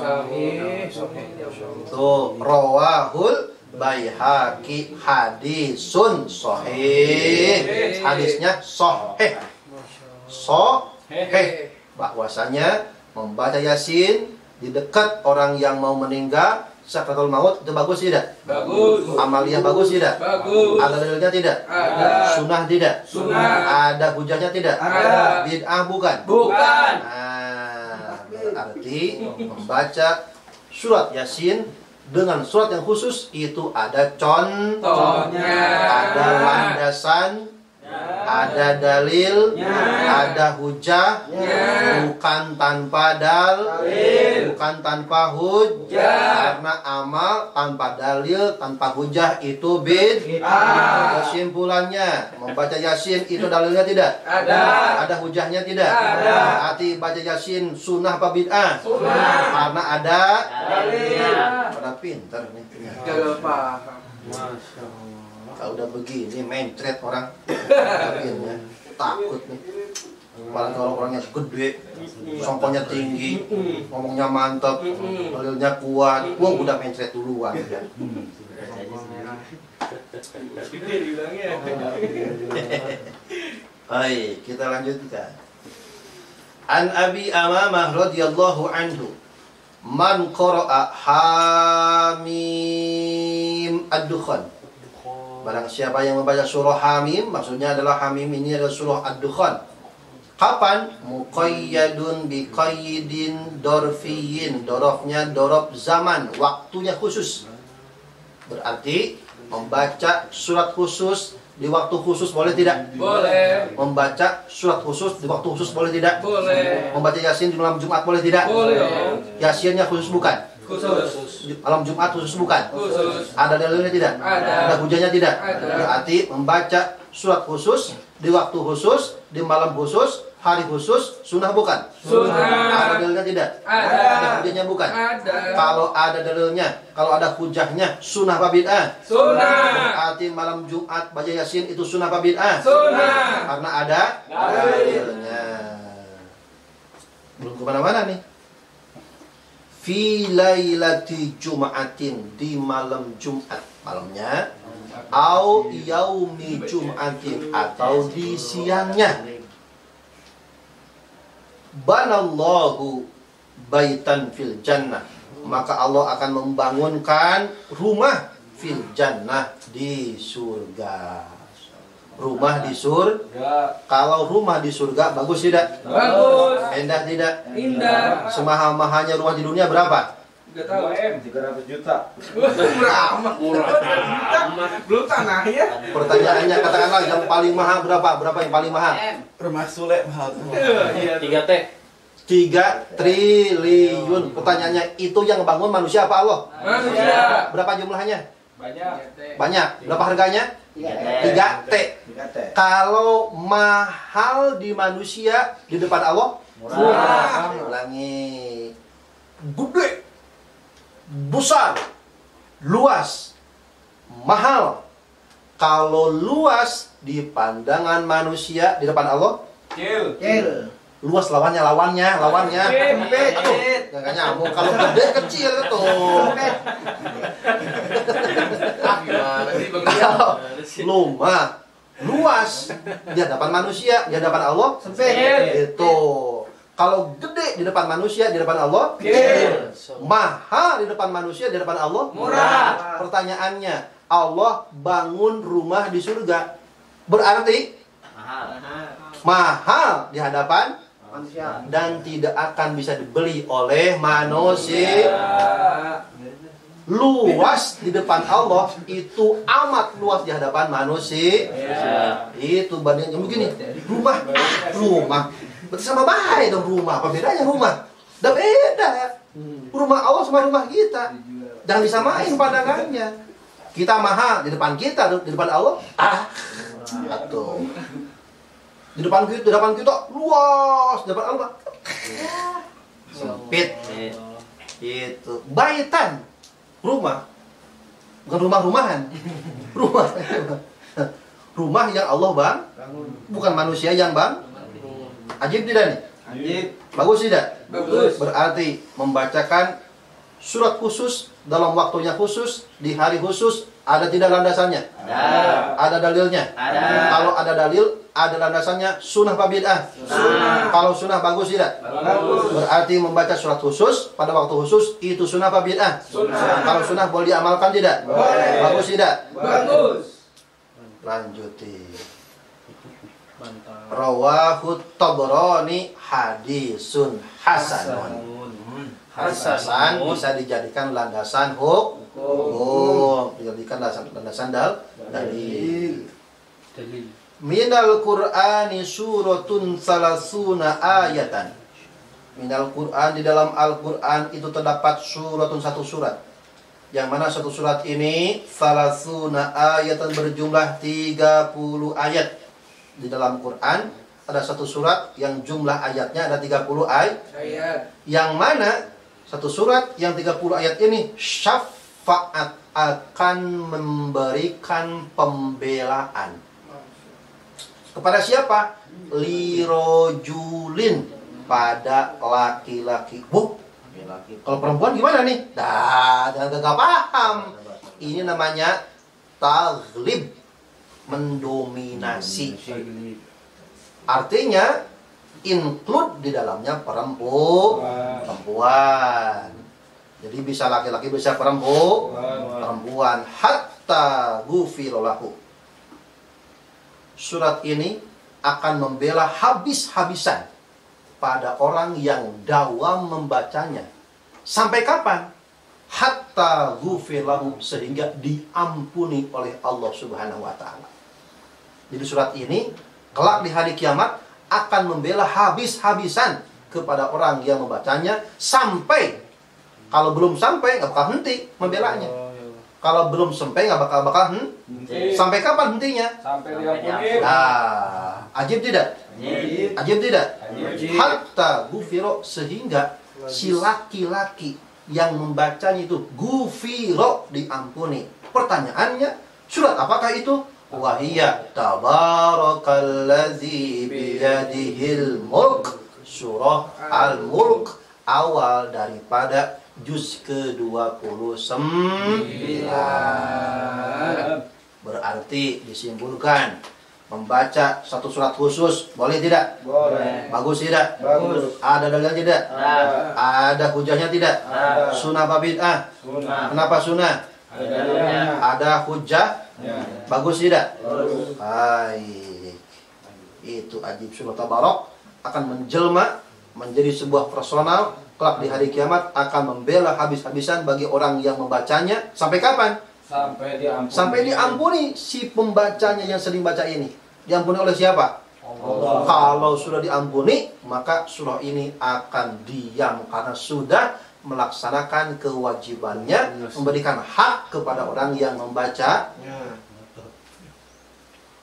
Tuh, rawahul Baihaqi hadisun sahih. Hadisnya sahih. Sahih. Bahwasanya membaca Yasin di dekat orang yang mau meninggal sakaratul maut itu bagus tidak? Bagus. Amaliyah bagus tidak? Bagus. Ada dalilnya tidak? Ada. Sunnah tidak? Sunnah. Ada hujahnya tidak? Ada. Bid'ah bukan? Bukan. Nah, berarti membaca surat Yasin dengan surat yang khusus itu ada contohnya, ada landasan, ada dalil, ada hujah, bukan tanpa dalil, bukan tanpa hujah. Karena amal tanpa dalil, tanpa hujah itu bid'ah. Kesimpulannya, membaca Yasin itu dalilnya tidak? Ada. Ada hujahnya tidak? Ada. Berarti baca Yasin sunnah apa bid'ah? Sunnah. Karena ada Dalil. pada pintar nih. Kalau paham. Kalau udah begini mencret orang akhirnya takut nih. Apalagi kalau orangnya gede, songkonya tinggi, ngomongnya mantap, dalilnya kuat, wah udah mencret duluan. Baik, kita lanjutkan. An Abi Amamah radhiyallahu anhu, man qara'a Hamim ad-Dukhan. Barang siapa yang membaca surah Hamim, maksudnya adalah Hamim ini adalah surah Ad-Dukhan. Kapan? Muqayyadun biqayyidin dorfiyin. Dorofnya dorof zaman, waktunya khusus. Berarti membaca surat khusus di waktu khusus boleh tidak? Boleh. Membaca surat khusus di waktu khusus boleh tidak? Boleh. Membaca Yasin di malam Jumat boleh tidak? Boleh. Yasinnya khusus bukan? Khusus. Malam Jumat khusus bukan? Khusus. Ada dalilnya tidak? Ada. Ada hujahnya tidak? Ada. Berarti membaca surat khusus di waktu khusus, di malam khusus, hari khusus, sunnah bukan? Sunnah. Ada dalilnya tidak? Ada. Ada hujahnya bukan? Ada. Kalau ada dalilnya, kalau ada hujahnya, sunnah apa bid'ah? Sunnah. Berarti malam Jumat baca Yasin itu sunnah apa bid'ah? Sunnah. Karena ada dalilnya. Belum kemana-mana nih. Fi lailati Jum'atin, di malam Jumat malamnya, au yaumi Jum'atin, atau di siangnya. Banallahu baitan fil jannah, maka Allah akan membangunkan rumah fil jannah, di surga. Rumah di surga. Kalau rumah di surga bagus tidak? Bagus. Indah tidak? Indah. Semahal-mahalnya rumah di dunia berapa? Gak tahu. 300 juta. Murah amat. Belum tanahnya. Pertanyaannya katakanlah yang paling mahal berapa? Berapa yang paling mahal? Rumah Sule mahal. Iya. 3 T. 3 triliun. Pertanyaannya itu yang bangun manusia apa Allah? Manusia. Berapa jumlahnya? Banyak. Banyak. Berapa harganya? 3 T. 3T. Kalau mahal di manusia di depan Allah? Murah. Ulangi. Gede, besar, luas, mahal. Kalau luas di pandangan manusia di depan Allah, Kecil. Kecil. luas lawannya. Sempit. Aduh, jangan nyambung. Kalau gede kecil itu. Gimana sih Bang Kalau lumah, luas di hadapan manusia, di hadapan Allah, Sempit. itu. Kalau gede di depan manusia, di depan Allah, Kecil. mahal di depan manusia, di depan Allah, Murah. Pertanyaannya, Allah bangun rumah di surga. Berarti mahal di hadapan Manusia. dan tidak akan bisa dibeli oleh manusia. Luas di depan Allah itu amat luas di hadapan manusia. Itu bandingnya begini. Rumah. Berarti sama baik dong rumah. Apa bedanya rumah? Udah beda. Rumah Allah sama rumah kita. Jangan disamain pandangannya. Kita mahal di depan kita, di depan Allah. Atuh. Di depan kita luas, di depan Allah sempit. Itu baitan, rumah, bukan rumah-rumahan. Rumah yang Allah bang, bukan manusia yang bang. Ajib tidak nih? Ajib. Bagus tidak? Bagus. Berarti membacakan surat khusus dalam waktunya khusus di hari khusus ada tidak landasannya? Ada dalilnya? Kalau ada dalil, ada landasannya sunnah apa bid'ah? Kalau sunnah bagus tidak? Bagus. Berarti membaca surat khusus pada waktu khusus itu sunnah apa bid'ah? Kalau sunnah boleh diamalkan tidak? Boleh. Bagus tidak? Bagus. Lanjuti. Rawahu Tabrani hadisun hasanun. Hasan bisa dijadikan landasan hukum, dijadikan landasan dalil. Minal Qur'ani suratun salasuna ayatan. Minal Qur'an, di dalam Al-Qur'an itu terdapat suratun, satu surat. Yang mana satu surat ini salasuna ayatan, berjumlah 30 ayat. Di dalam Quran ada satu surat yang jumlah ayatnya ada 30 ayat. Yang mana satu surat yang 30 ayat ini syafaat, akan memberikan pembelaan. Kepada siapa? Lirojulin, pada laki-laki. Kalau perempuan gimana nih? Jangan gak paham. Ini namanya taglib, mendominasi. Artinya include di dalamnya perempuan. Jadi bisa laki-laki, bisa perempuan. Hatta gufirolahu. Surat ini akan membela habis-habisan pada orang yang dawam membacanya. Sampai kapan? Hatta gufirolahu, sehingga diampuni oleh Allah Subhanahu wa Ta'ala. Jadi surat ini kelak di hari kiamat akan membela habis-habisan kepada orang yang membacanya, sampai, kalau belum sampai nggak bakal henti membelanya. Kalau belum sampai nggak bakal henti. Sampai kapan hentinya? Sampai diampuni. Ajib tidak? Ajib tidak? Hatta gufiro, sehingga si laki-laki yang membacanya itu gufiro, diampuni. Pertanyaannya, surat apakah itu? Wahiyya tabarakalladzi biyadihil mulk, surah Al-Mulk, awal daripada juz ke-29. Berarti disimpulkan, membaca satu surat khusus boleh tidak? Boleh. Bagus tidak? Bagus. Ada dalil tidak? Ada hujahnya tidak? Ada. Sunnah apa bid'ah? Sunnah. Kenapa sunnah? Ada hujah? Bagus tidak? Baik. Itu ajib, surah Tabarak akan menjelma menjadi sebuah personal, kelak di hari kiamat akan membela habis-habisan bagi orang yang membacanya. Sampai kapan? Sampai diampuni. Sampai diampuni si pembacanya yang sering baca ini. Diampuni oleh siapa? Allah. Kalau sudah diampuni, maka surah ini akan diam karena sudah melaksanakan kewajibannya, memberikan hak kepada orang yang membaca.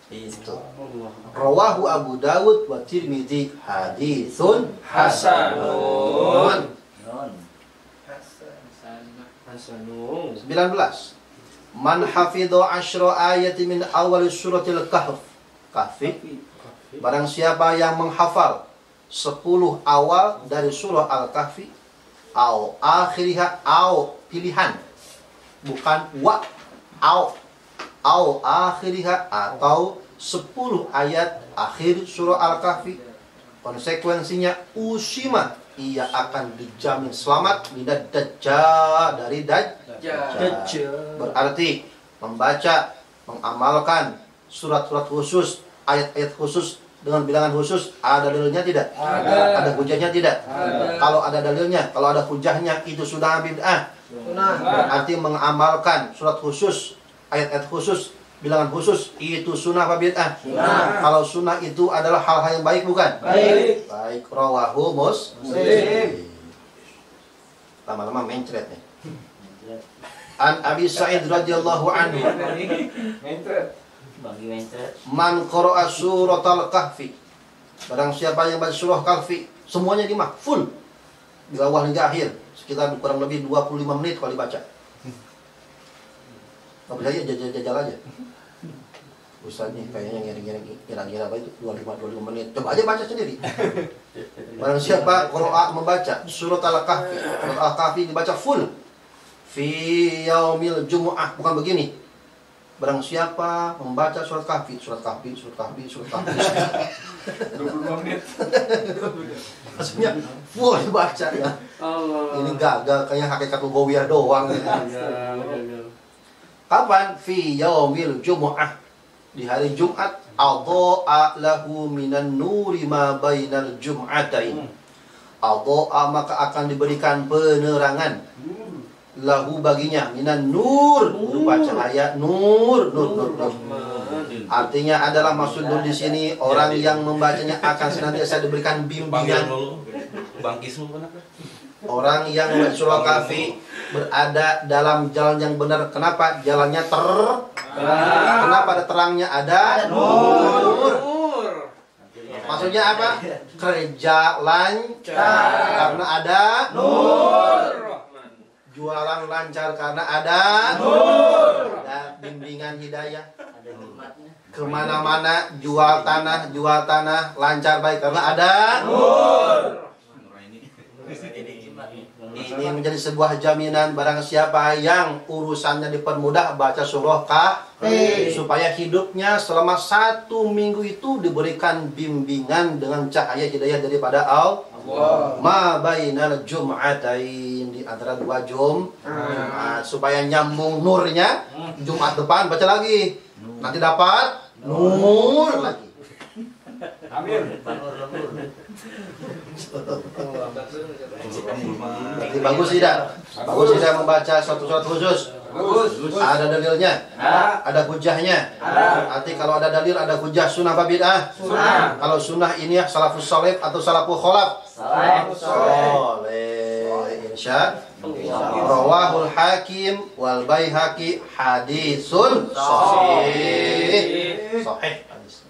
Itu. Rawahu Abu Dawud wa Tirmidzi haditsun hasanun. Hasanun. 19. Man hafidha 10 ayat min awal suratil Kahfi. Barang siapa yang menghafal 10 awal dari surah Al-Kahfi, au akhiriha, au pilihan, bukan wa, au akhiriha, atau 10 ayat akhir surah Al-Kahfi, konsekuensinya usima, ia akan dijamin selamat minad dajjal, dari dajjal. Berarti membaca, mengamalkan surat-surat khusus, ayat-ayat khusus dengan bilangan khusus, ada dalilnya tidak? Ada hujahnya tidak? Kalau ada dalilnya, kalau ada hujahnya, itu sudah bid'ah. Berarti mengamalkan surat khusus, ayat-ayat khusus, bilangan khusus, itu sunnah apa bid'ah? Kalau sunnah itu adalah hal-hal yang baik, bukan? Baik. Rawahu Muslim. Lama-lama mencret nih. An Abi Sa'id radhiyallahu anhu, man qara'a suratal Kahfi, barang siapa yang baca surah Kahfi, semuanya di full, di awal hingga akhir, sekitar kurang lebih 25 menit kalau dibaca. Nggak bisa ya, jajal aja. Ustaznya kayaknya ngiring-ngiring kira-kira apa itu 25 menit. Coba aja baca sendiri. Barang siapa qara'a membaca surat Al-Kahfi, surat Al-Kahfi dibaca full fi yaumil jumu'ah, bukan begini. Barang siapa membaca surat Kahfi 25 menit. Maksudnya full dibaca ya. Ini gagal, kayaknya hakikat lugawiyah doang. Kapan? Fi yaumil jumu'ah, di hari Jumat. Adha'a lahu minan nuri ma bainal jum'atain. Adha'a, maka akan diberikan penerangan, lahu baginya, minan nur, berupa cahaya, nur. Artinya adalah maksud nur di sini orang yang membacanya akan senantiasa diberikan bimbingan. Orang yang membaca surah Kahfi berada dalam jalan yang benar. Kenapa? Jalannya Kenapa ada terangnya? Ada nur. Maksudnya apa? Kerja lancar karena ada nur. Jualan lancar karena ada nur. Ada bimbingan hidayah. Kemana-mana jual tanah lancar baik karena ada nur. Ini menjadi sebuah jaminan barang siapa yang urusannya dipermudah baca surah Kahfi, supaya hidupnya selama 1 minggu itu diberikan bimbingan dengan cahaya hidayah daripada Allah. Ma bainal jum'atain, di antara 2 Jumat, supaya nyambung nurnya. Jumat depan baca lagi, nanti dapat nur lagi. Amin. Jadi bagus tidak? Bagus tidak membaca satu surat khusus? Bagus. Ada dalilnya? Ada hujahnya? Arti kalau ada dalil, ada hujah, sunnah apa bid'ah? Sunnah. Kalau sunnah ini ya salafus salih atau salafus kholaf? Soleh. Insya Rawahul Hakim wal Baihaqi haditsun sahih. Sahih hadis.